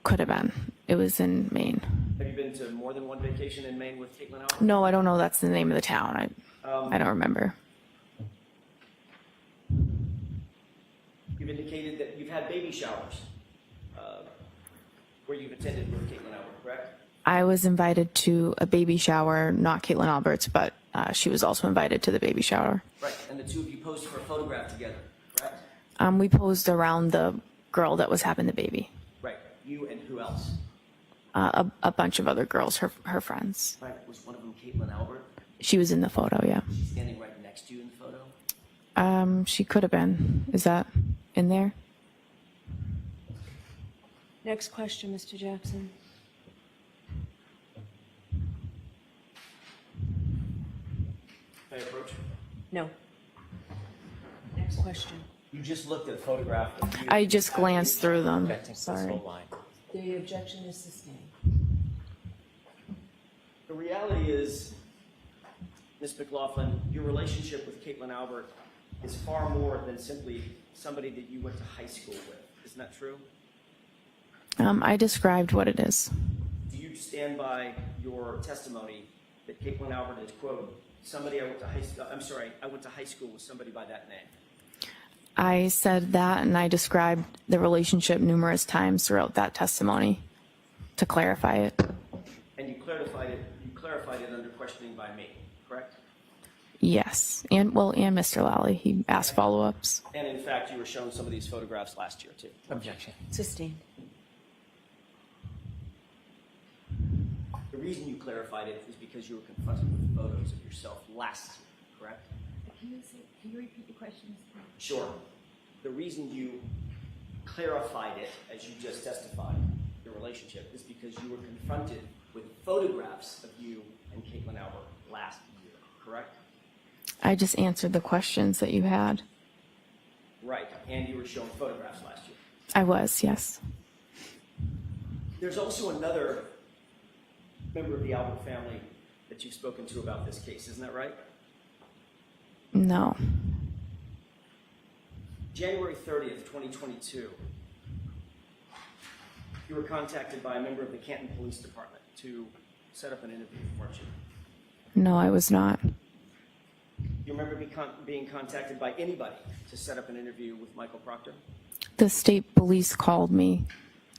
Could have been. It was in Maine. Have you been to more than one vacation in Maine with Caitlin Albert? No, I don't know. That's the name of the town. I don't remember. You've indicated that you've had baby showers where you've attended with Caitlin Albert, correct? I was invited to a baby shower, not Caitlin Albert's, but she was also invited to the baby shower. Right, and the two of you posed for a photograph together, correct? We posed around the girl that was having the baby. Right, you and who else? A bunch of other girls, her friends. Right, was one of them Caitlin Albert? She was in the photo, yeah. Standing right next to you in the photo? She could have been. Is that in there? Next question, Mr. Jackson. May I approach? No. Next question. You just looked at a photograph of you. I just glanced through them. Objecting to this Sorry. whole line. The objection is sustained. The reality is, Ms. McLaughlin, your relationship with Caitlin Albert is far more than simply somebody that you went to high school with. Isn't that true? I described what it is. Do you stand by your testimony that Caitlin Albert is, quote, somebody I went to high school with somebody by that name? I said that, and I described the relationship numerous times throughout that testimony to clarify it. And you clarified it under questioning by me, correct? Yes, and Mr. Lally, he asked follow-ups. And in fact, you were shown some of these photographs last year, too. Objection. Sustained. The reason you clarified it is because you were confronted with photos of yourself last year, correct? Can you repeat the question? Sure. The reason you clarified it, as you just testified, your relationship, is because you were confronted with photographs of you and Caitlin Albert last year, correct? I just answered the questions that you had. Right, and you were shown photographs last year. I was, yes. There's also another member of the Albert family that you've spoken to about this case, isn't that right? No. January 30th, 2022, you were contacted by a member of the Canton Police Department to set up an interview, weren't you? No, I was not. You remember being contacted by anybody to set up an interview with Michael Proctor? The state police called me,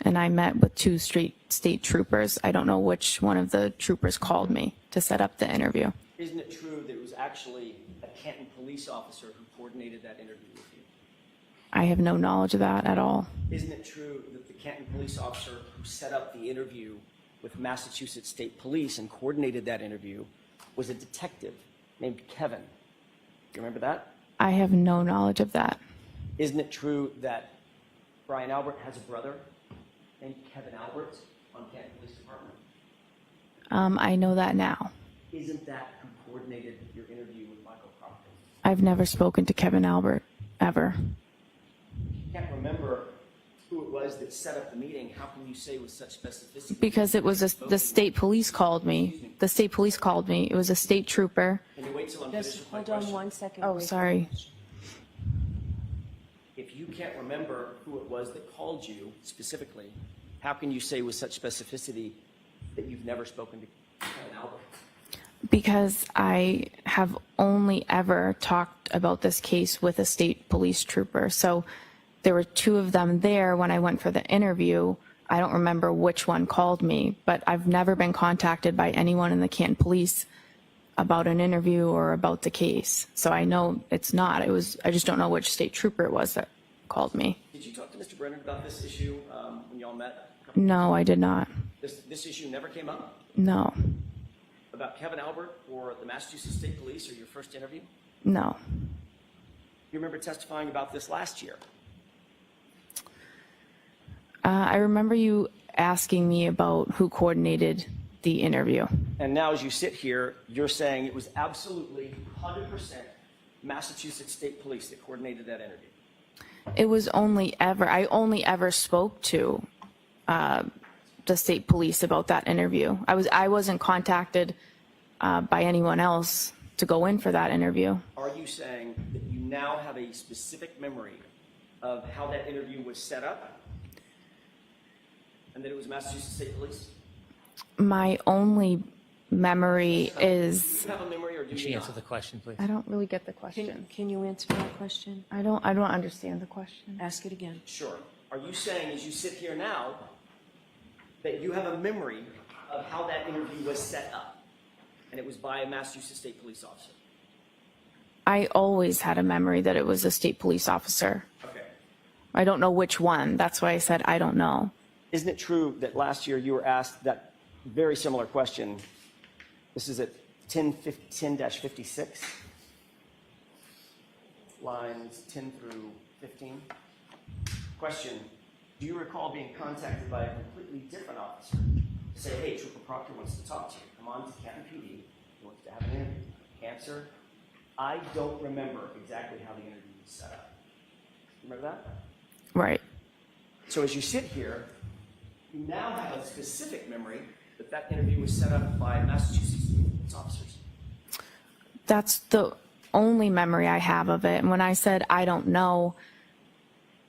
and I met with two state troopers. I don't know which one of the troopers called me to set up the interview. Isn't it true that it was actually a Canton police officer who coordinated that interview with you? I have no knowledge of that at all. Isn't it true that the Canton police officer who set up the interview with Massachusetts State Police and coordinated that interview was a detective named Kevin? Do you remember that? I have no knowledge of that. Isn't it true that Brian Albert has a brother named Kevin Albert on Canton Police Department? I know that now. Isn't that who coordinated your interview with Michael Proctor? I've never spoken to Kevin Albert, ever. You can't remember who it was that set up the meeting. How can you say with such specificity? Because it was the state police called me. The state police called me. It was a state trooper. Can you wait till I'm Just finished with my hold on question? 1 second. Oh, wait for sorry. the question. If you can't remember who it was that called you specifically, how can you say with such specificity that you've never spoken to Kevin Albert? Because I have only ever talked about this case with a state police trooper. So there were two of them there when I went for the interview. I don't remember which one called me, but I've never been contacted by anyone in the Canton Police about an interview or about the case. So I know it's not. I just don't know which state trooper it was that called me. Did you talk to Mr. Brennan about this issue when y'all met? No, I did not. This issue never came up? No, About Kevin Albert or the Massachusetts State Police or your first interview? no. You remember testifying about this last year? I remember you asking me about who coordinated the interview. And now as you sit here, you're saying it was absolutely 100% Massachusetts State Police that coordinated that interview. It was I only ever spoke to the state police about that interview. I wasn't contacted by anyone else to go in for that interview. Are you saying that you now have a specific memory of how that interview was set up? And that it was Massachusetts State Police? My only memory Do is, you have a memory or do Could she you answer not? the question, please? I don't really get the question. Can you answer that question? I don't understand the question. Ask it again. Sure. Are you saying as you sit here now that you have a memory of how that interview was set up and it was by a Massachusetts State Police officer? I always had a memory that it was a state police officer. Okay. I don't know which one. That's why I said I don't know. Isn't it true that last year you were asked that very similar question? This is at 10-56, lines 10 through 15. Question, do you recall being contacted by a completely different officer to say, hey, Trooper Proctor wants to talk to you. Come on to Canton PD. He wants to have an interview. Answer, I don't remember exactly how the interview was set up. Remember that? Right. So as you sit here, you now have a specific memory that that interview was set up by Massachusetts police officers. That's the only memory I have of it. And when I said I don't know,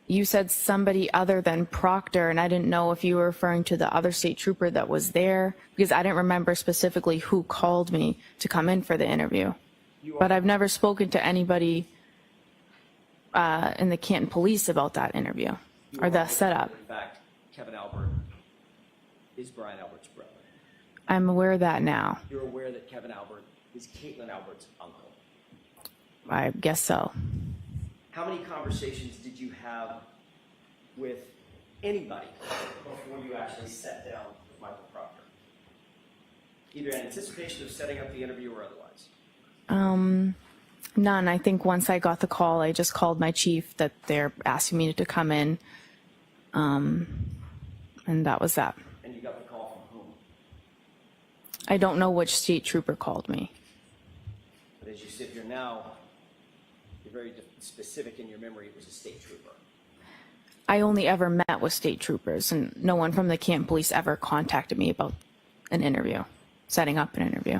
you said somebody other than Proctor, and I didn't know if you were referring to the other state trooper that was there, because I didn't remember specifically who called me to come in for the interview. But I've never spoken to anybody in the Canton Police about that interview or the setup. In fact, Kevin Albert is Brian Albert's brother. I'm aware of that now. You're aware that Kevin Albert is Caitlin Albert's uncle. I guess so. How many conversations did you have with anybody before you actually sat down with Michael Proctor? Either in anticipation of setting up the interview or otherwise? None. I think once I got the call, I just called my chief that they're asking me to come in. And that was that. And you got the call from whom? I don't know which state trooper called me. But as you sit here now, you're very specific in your memory. It was a state trooper. I only ever met with state troopers, and no one from the Canton Police ever contacted me about an interview, setting up an interview.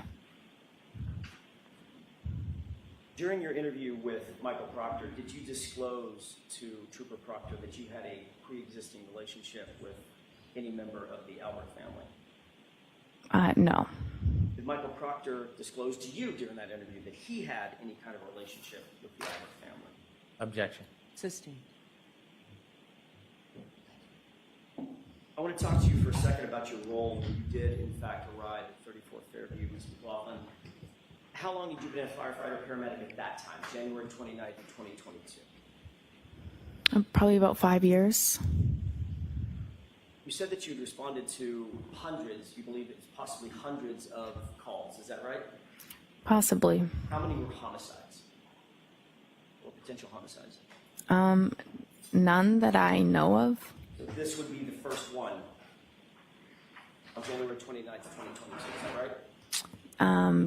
During your interview with Michael Proctor, did you disclose to Trooper Proctor that you had a pre-existing relationship with any member of the Albert family? No. Did Michael Proctor disclose to you during that interview that he had any kind of relationship with the Albert family? Objection. Sustained. I want to talk to you for a second about your role when you did, in fact, arrive at 34 Fairview, Ms. McLaughlin. How long had you been a firefighter paramedic at that time, January 29th of 2022? Probably about 5 years. You said that you'd responded to hundreds, you believe it's possibly hundreds of calls, is that right? Possibly. How many were homicides or potential homicides? None that I know of. So this would be the first one on January 29th of 2022, is that right?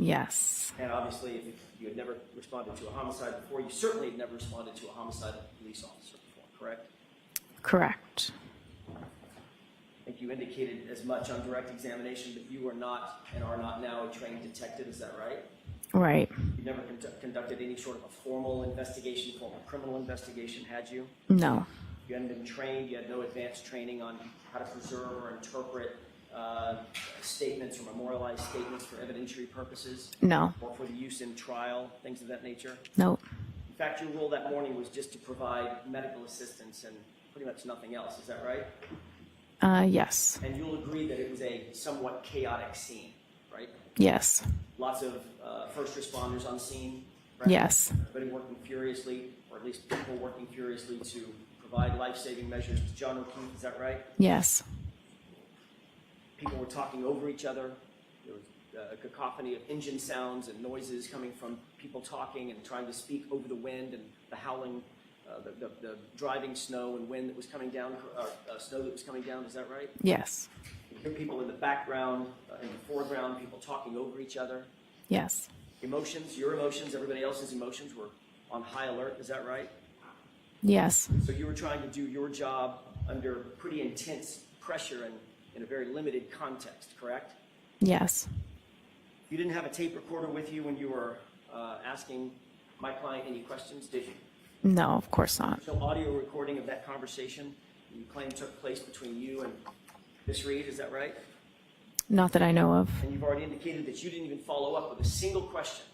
Yes. And obviously, if you had never responded to a homicide before, you certainly had never responded to a homicide of a police officer before, correct? Correct. I think you indicated as much on direct examination that you were not and are not now a trained detective, is that right? Right. You never conducted any sort of a formal investigation, formal criminal investigation, had you? No. You hadn't been trained, you had no advanced training on how to preserve or interpret statements or memorialize statements for evidentiary purposes? No. Or for the use in trial, things of that nature? Nope. In fact, your role that morning was just to provide medical assistance and pretty much nothing else, is that right? Yes. And you'll agree that it was a somewhat chaotic scene, right? Yes. Lots of first responders on scene, right? Yes. Everybody working furiously, or at least people working furiously to provide life-saving measures to John O'Keefe, is that right? Yes. People were talking over each other. There was a cacophony of engine sounds and noises coming from people talking and trying to speak over the wind and the howling, the driving snow and wind that was coming down, snow that was coming down, is that right? Yes. You hear people in the background, in the foreground, people talking over each other. Yes. Emotions, your emotions, everybody else's emotions were on high alert, is that right? Yes. So you were trying to do your job under pretty intense pressure and in a very limited context, correct? Yes. You didn't have a tape recorder with you when you were asking my client any questions, did you? No, of course not. No audio recording of that conversation you claim took place between you and Miss Reed, is that right? Not that I know of. And you've already indicated that you didn't even follow up with a single question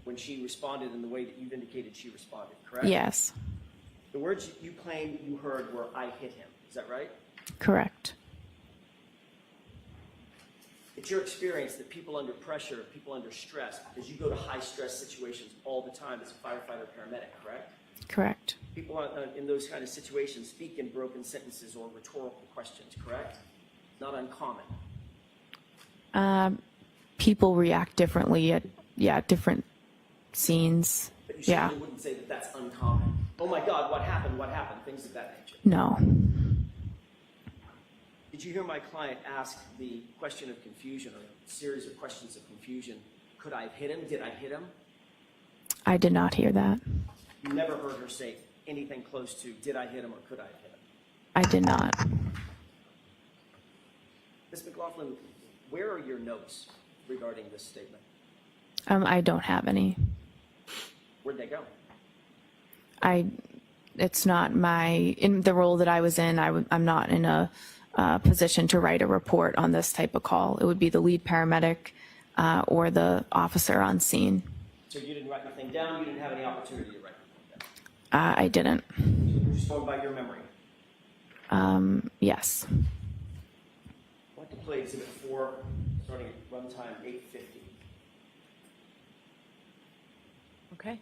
when she responded in the way that you've indicated she responded, correct? Yes. The words you claim you heard were, "I hit him," is that right? Correct. It's your experience that people under pressure, people under stress, because you go to high-stress situations all the time as a firefighter paramedic, correct? Correct. People in those kind of situations speak in broken sentences or rhetorical questions, correct? Not uncommon. People react differently at, different scenes. But you Yeah. certainly wouldn't say that that's uncommon. Oh my God, what happened? What happened? Things of that nature. No. Did you hear my client ask the question of confusion, or a series of questions of confusion? Could I have hit him? Did I hit him? I did not hear that. You never heard her say anything close to, did I hit him or could I have hit him? I did not. Ms. McLaughlin, where are your notes regarding this statement? I don't have any. Where'd they go? It's not in the role that I was in, I'm not in a position to write a report on this type of call. It would be the lead paramedic or the officer on scene. So you didn't write anything down, you didn't have any opportunity to write anything I didn't. down. You're just going by your memory. Yes. I'd like to play Exhibit 4, starting at runtime 8:50. Okay.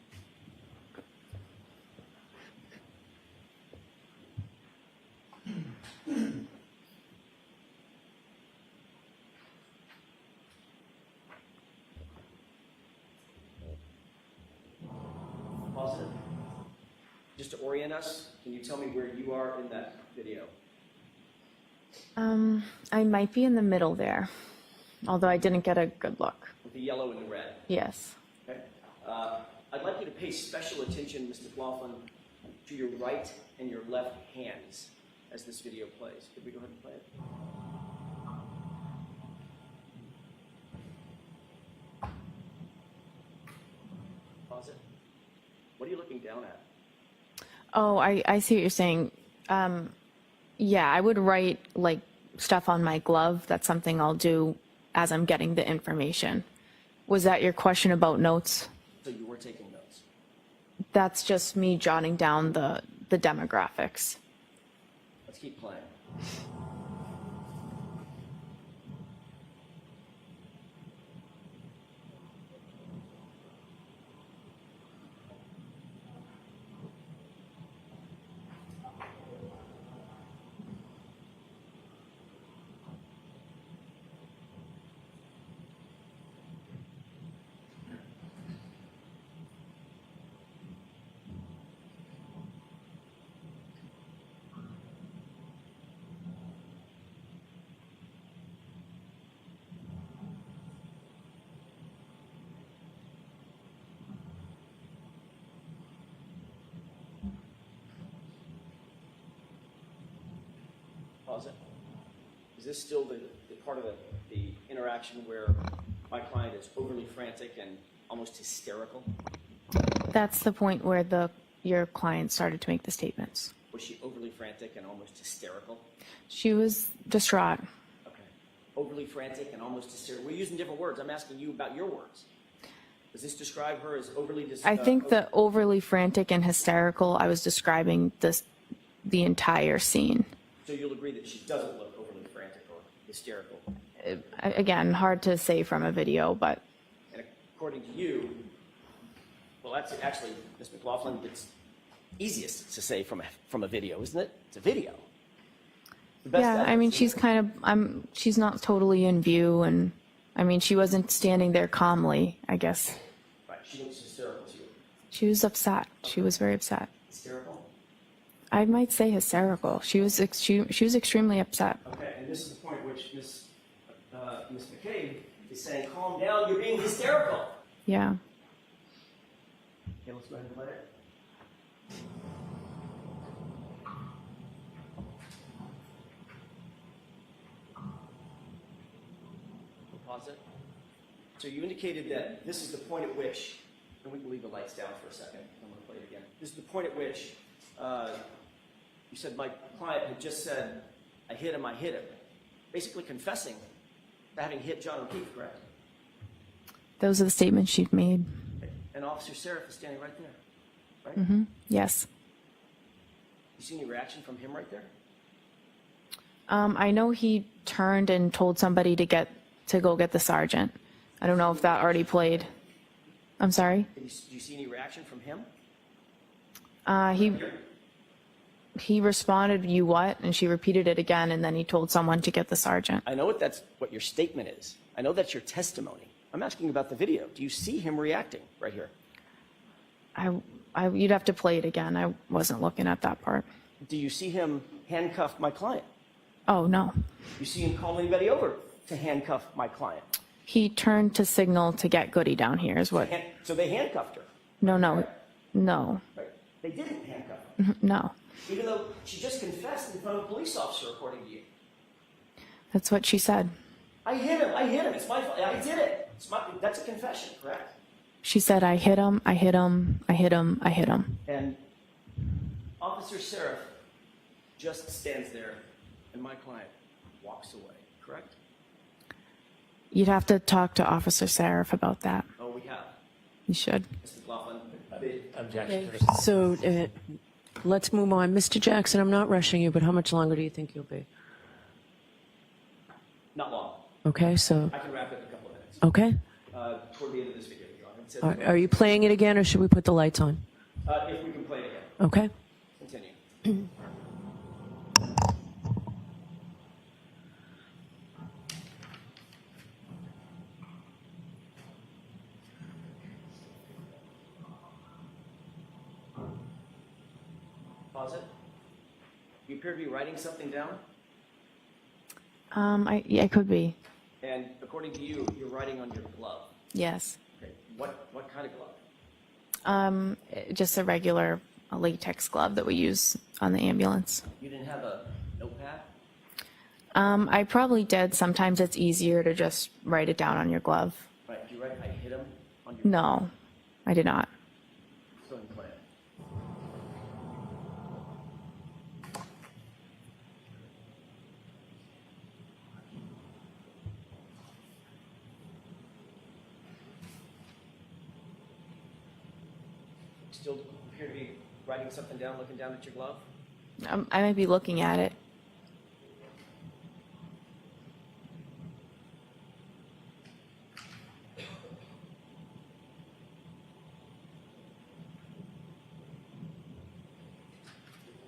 Positive. Just to orient us, can you tell me where you are in that video? I might be in the middle there, although I didn't get a good look. With the yellow and the red. Yes. Okay. I'd like you to pay special attention, Mr. McLaughlin, to your right and your left hands as this video plays. Could we go ahead and play it? Pause it. What are you looking down at? Oh, I see what you're saying. Yeah, I would write like stuff on my glove. That's something I'll do as I'm getting the information. Was that your question about notes? So you were taking notes. That's just me jotting down the demographics. Let's keep playing. Pause it. Is this still the part of the interaction where my client is overly frantic and almost hysterical? That's the point where your client started to make the statements. Was she overly frantic and almost hysterical? She was distraught. Okay. Overly frantic and almost hysterical. We're using different words. I'm asking you about your words. Does this describe her as overly I think the overly frantic and hysterical, I was describing the entire scene. So you'll agree that she doesn't look overly frantic or hysterical? Again, hard to say from a video, but And according to you, well, that's actually, Ms. McLaughlin, it's easiest to say from a video, isn't it? It's a video. The best yeah, I evidence, mean, isn't she's it? kind of, she's not totally in view, and I mean, she wasn't standing there calmly, I guess. Right, she looks hysterical to you. She was upset. She was very upset. Hysterical? I might say hysterical. She was extremely upset. Okay, and this is the point which Ms. McCabe is saying, calm down, you're being hysterical. Yeah. Okay, let's go ahead and play it. Pause it. So you indicated that this is the point at which, and we can leave the lights down for a second. I'm going to play it again. This is the point at which you said my client had just said, I hit him, basically confessing to having hit John O'Keefe, correct? Those are the statements she'd made. And Officer Seraph is standing right there, right? Yes. You see any reaction from him right there? I know he turned and told somebody to go get the sergeant. I don't know if that already played. I'm sorry? Do you see any reaction from him? He responded, "You what?" And she repeated it again, and then he told someone to get the sergeant. I know that's what your statement is. I know that's your testimony. I'm asking about the video. Do you see him reacting right here? You'd have to play it again. I wasn't looking at that part. Do you see him handcuff my client? Oh, no. You see him call anybody over to handcuff my client? He turned to signal to get Goody down here is what. So they handcuffed her, No. right? They didn't handcuff her, No. even though she just confessed in front of a police officer, according to you. That's what she said. I hit him, it's my fault, I did it. That's a confession, correct? She said, I hit him. And Officer Seraph just stands there, and my client walks away, correct? You'd have to talk to Officer Seraph about that. Oh, we have. You should. Mr. McLaughlin, Objection. So let's move on. Mr. Jackson, I'm not rushing you, but how much longer do you think you'll be? not long. Okay, so, I can wrap it in a couple of minutes. okay. Toward the end of this video, Your Honor. It says- Are you playing it again, or should we put the lights on? If we can play it again. Okay. Continue. Pause it. You appear to be writing something down, I could be. and according to you, you're writing on your glove. Yes. Okay. What kind of glove? Just a regular latex glove that we use on the ambulance. You didn't have a notepad? I probably did. Sometimes it's easier to just write it down on your glove. Right. Did you write I hit him on your No, I did not. still appear to be writing something down, looking down at your glove? I might be looking at it. Can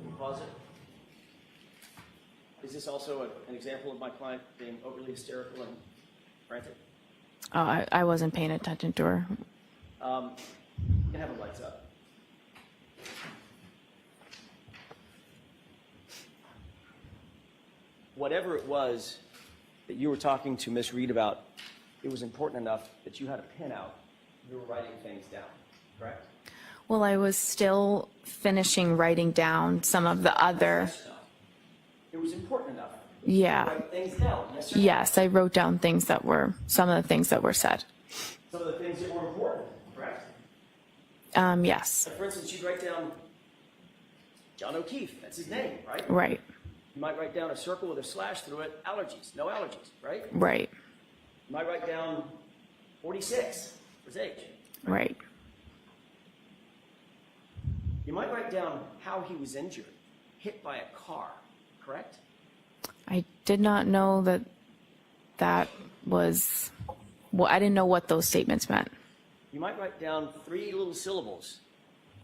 you pause it? Is this also an example of my client being overly hysterical and frantic? Oh, I wasn't paying attention to her. You can have the lights up. Whatever it was that you were talking to Miss Reed about, it was important enough that you had a pen out. You were writing things down, correct? Well, I was still finishing writing down some of the other. Yes, no. It was important enough. Yeah. To write things down. Yes, or no? Yes, I wrote down things that were, some of the things that were said. Some of the things that were important, correct? Yes. For instance, you'd write down John O'Keefe. That's his name, right? Right. You might write down a circle with a slash through it, allergies, no allergies, right? Right. You might write down 46 for his age. Right. You might write down how he was injured, hit by a car, correct? I did not know that that was, well, I didn't know what those statements meant. You might write down 3 little syllables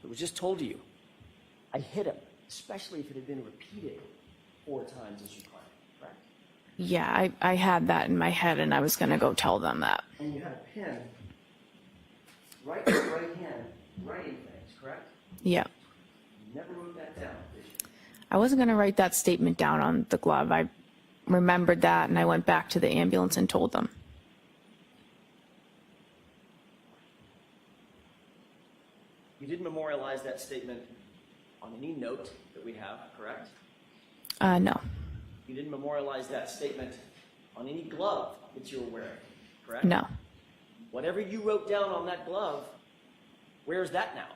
that was just told to you. I hit him, especially if it had been repeated 4 times as you claimed, correct? Yeah, I had that in my head and I was going to go tell them that. And you had a pen right in your right hand writing things, correct? Yeah. You never wrote that down, did you? I wasn't going to write that statement down on the glove. I remembered that and I went back to the ambulance and told them. You didn't memorialize that statement on any note that we have, correct? No. You didn't memorialize that statement on any glove that you were wearing, correct? No. Whatever you wrote down on that glove, where's that now?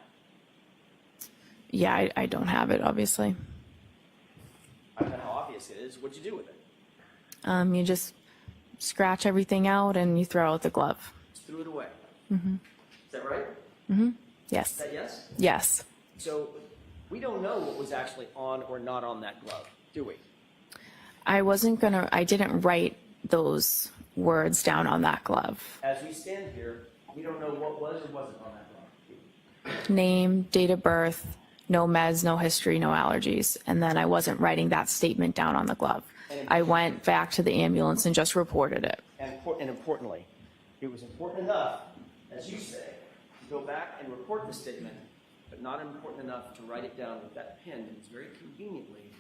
Yeah, I don't have it, obviously. I don't know how obvious it is. What'd you do with it? You just scratch everything out and you throw out the glove. Just threw it away. Mm-hmm. Is that right? Yes. Is that yes? Yes. So we don't know what was actually on or not on that glove, do we? I didn't write those words down on that glove. As we stand here, we don't know what was or wasn't on that glove, do we? Name, date of birth, no meds, no history, no allergies. And then I wasn't writing that statement down on the glove. I went back to the ambulance and just reported it. And importantly, it was important enough, as you say, to go back and report the statement, but not important enough to write it down with that pen that is very conveniently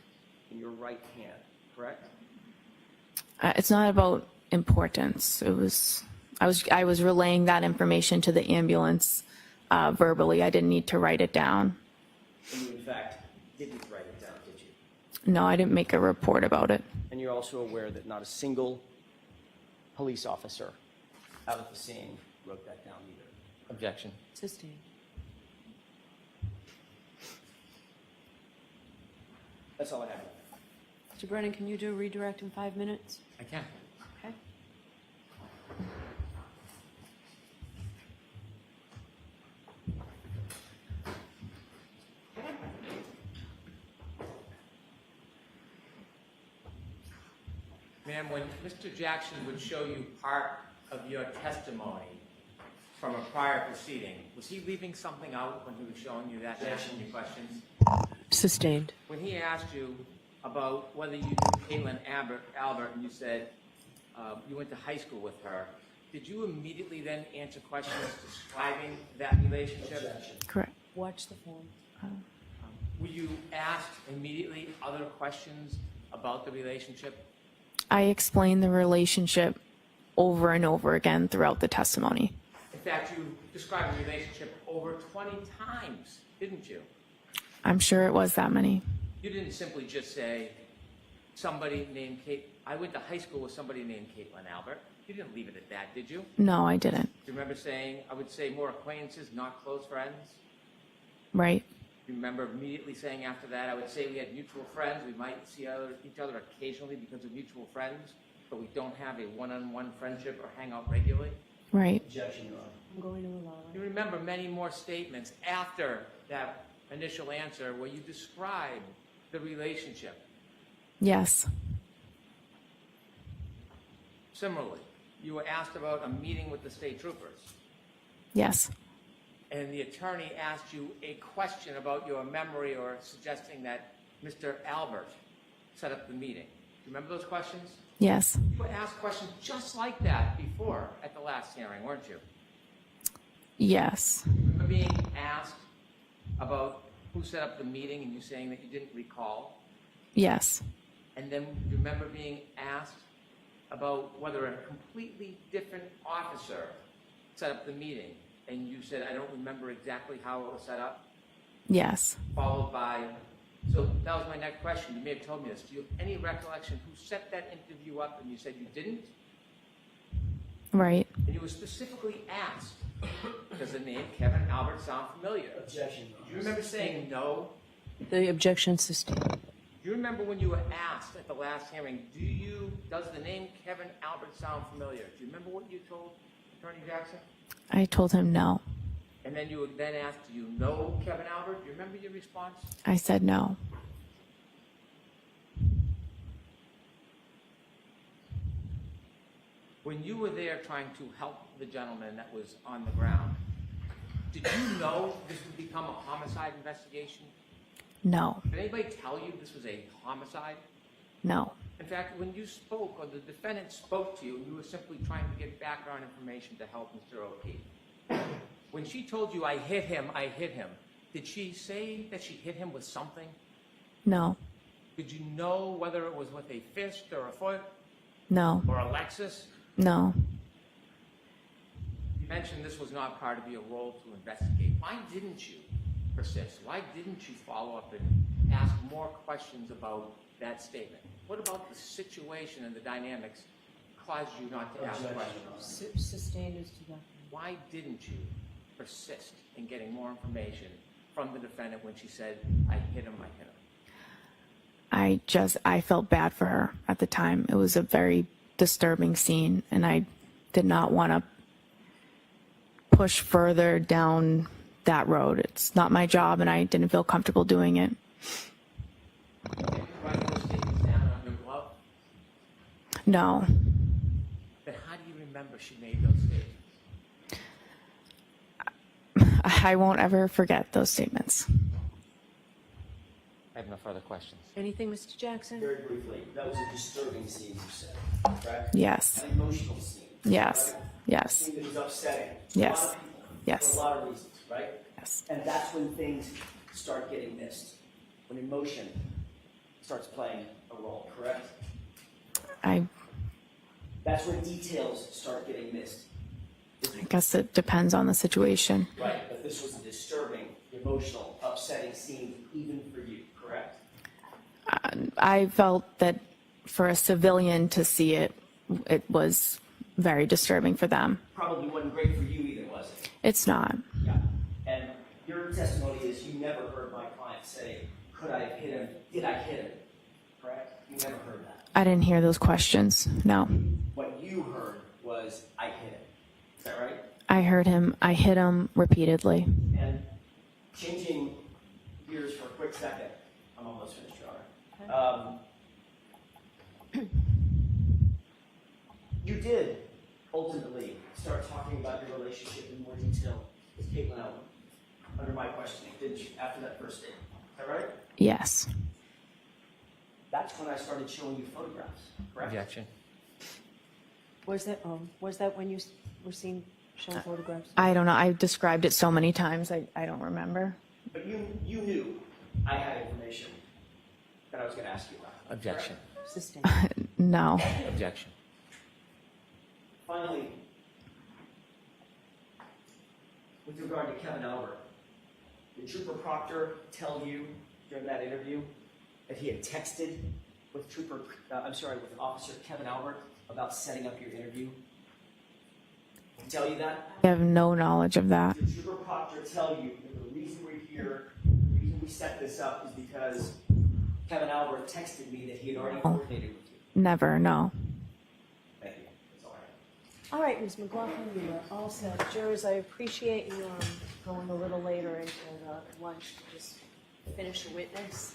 in your right hand, correct? It's not about importance. I was relaying that information to the ambulance verbally. I didn't need to write it down. And you, in fact, didn't write it down, did you? No, I didn't make a report about it. And you're also aware that not a single police officer out at the scene wrote that down either. Objection. Sustained. That's all I have. Mr. Brennan, can you do a redirect in 5 minutes? I can. Okay. Ma'am, when Mr. Jackson would show you part of your testimony from a prior proceeding, was he leaving something out when he was showing you that, asking you questions? Sustained. When he asked you about whether you knew Caitlin Albert, and you said you went to high school with her, did you immediately then answer questions describing that relationship? Correct. Watch the form. Were you asked immediately other questions about the relationship? I explained the relationship over and over again throughout the testimony. In fact, you described the relationship over 20 times, didn't you? I'm sure it was that many. You didn't simply just say, somebody named Kate. I went to high school with somebody named Caitlin Albert. You didn't leave it at that, did you? No, I didn't. Do you remember saying, I would say more acquaintances, not close friends? Right. Do you remember immediately saying after that, I would say we had mutual friends. We might see each other occasionally because of mutual friends, but we don't have a one-on-one friendship or hang out regularly? Right. Objection, Your Honor. I'm going to allow You remember many more statements after that initial answer where you described the relationship. Yes. Similarly, you were asked about a meeting with the state troopers, Yes. and the attorney asked you a question about your memory or suggesting that Mr. Albert set up the meeting. Do you remember those questions? Yes. You were asked questions just like that before at the last hearing, weren't you? Yes. Remember being asked about who set up the meeting and you saying that you didn't recall? Yes. And then you remember being asked about whether a completely different officer set up the meeting, and you said, I don't remember exactly how it was set up, Yes. followed by, so that was my next question. You may have told me this. Do you have any recollection who set that interview up, and you said you didn't? Right. And you were specifically asked, does the name Kevin Albert sound familiar? Objection, Your Do you remember saying no? The objection sustained. Do you remember when you were asked at the last hearing, does the name Kevin Albert sound familiar? Do you remember what you told Attorney Jackson? I told him no. And then you were then asked, do you know Kevin Albert? Do you remember your response? I said no. When you were there trying to help the gentleman that was on the ground, did you know this would become a homicide investigation? No. Did anybody tell you this was a homicide? No. In fact, when you spoke, or the defendant spoke to you, you were simply trying to get background information to help Mr. O'Keefe. When she told you, I hit him, did she say that she hit him with something? No. Did you know whether it was with a fist or a foot No. or a Lexus? No. You mentioned this was not part of your role to investigate. Why didn't you persist? Why didn't you follow up and ask more questions about that statement? What about the situation and the dynamics caused you not to ask questions? Sustained as to that. Why didn't you persist in getting more information from the defendant when she said, I hit him? I felt bad for her at the time. It was a very disturbing scene, and I did not want to push further down that road. It's not my job, and I didn't feel comfortable doing it. Did you write those statements down on your glove? No. Then how do you remember she made those statements? I won't ever forget those statements. I have no further questions. Anything, Mr. Jackson? Very briefly, that was a disturbing scene, you said, correct? Yes. An emotional scene. Yes. Right? A Yes. scene that was upsetting. Yes. A lot of people, Yes. For a lot of reasons, right? Yes. And that's when things start getting missed. When emotion starts playing a role, correct? That's when details start getting missed. I guess it depends on the situation. Right, but this was a disturbing, emotional, upsetting scene even for you, correct? I felt that for a civilian to see it, it was very disturbing for them. Probably wasn't great for you either, was it? It's not. Yeah. And your testimony is you never heard my client say, could I have hit him? Did I hit him? Correct? You never heard that. I didn't hear those questions. No. What you heard was, I hit him. Is that right? I hit him repeatedly. And changing gears for a quick second, I'm almost finished, Your Honor. You did ultimately start talking about your relationship in more detail with Caitlin Ellen under my questioning, didn't you, after that first statement? Is that right? Yes. That's when I started showing you photographs, correct? Objection. Was that when you were seen showing photographs? I don't know. I described it so many times. I don't remember. But you knew I had information that I was going to ask you about. Objection. Sustained. No. Objection. Finally, with regard to Kevin Albert, did Trooper Proctor tell you during that interview that he had texted with with Officer Kevin Albert about setting up your interview? Did he tell you that? I have no knowledge of that. Did Trooper Proctor tell you that the reason we're here, the reason we set this up is because Kevin Albert texted me that he had already coordinated with you? Never. No. Thank you. That's all All right, Ms. McLaughlin, you are all set. Jurors, I appreciate you going a little later into the lunch to just finish a witness.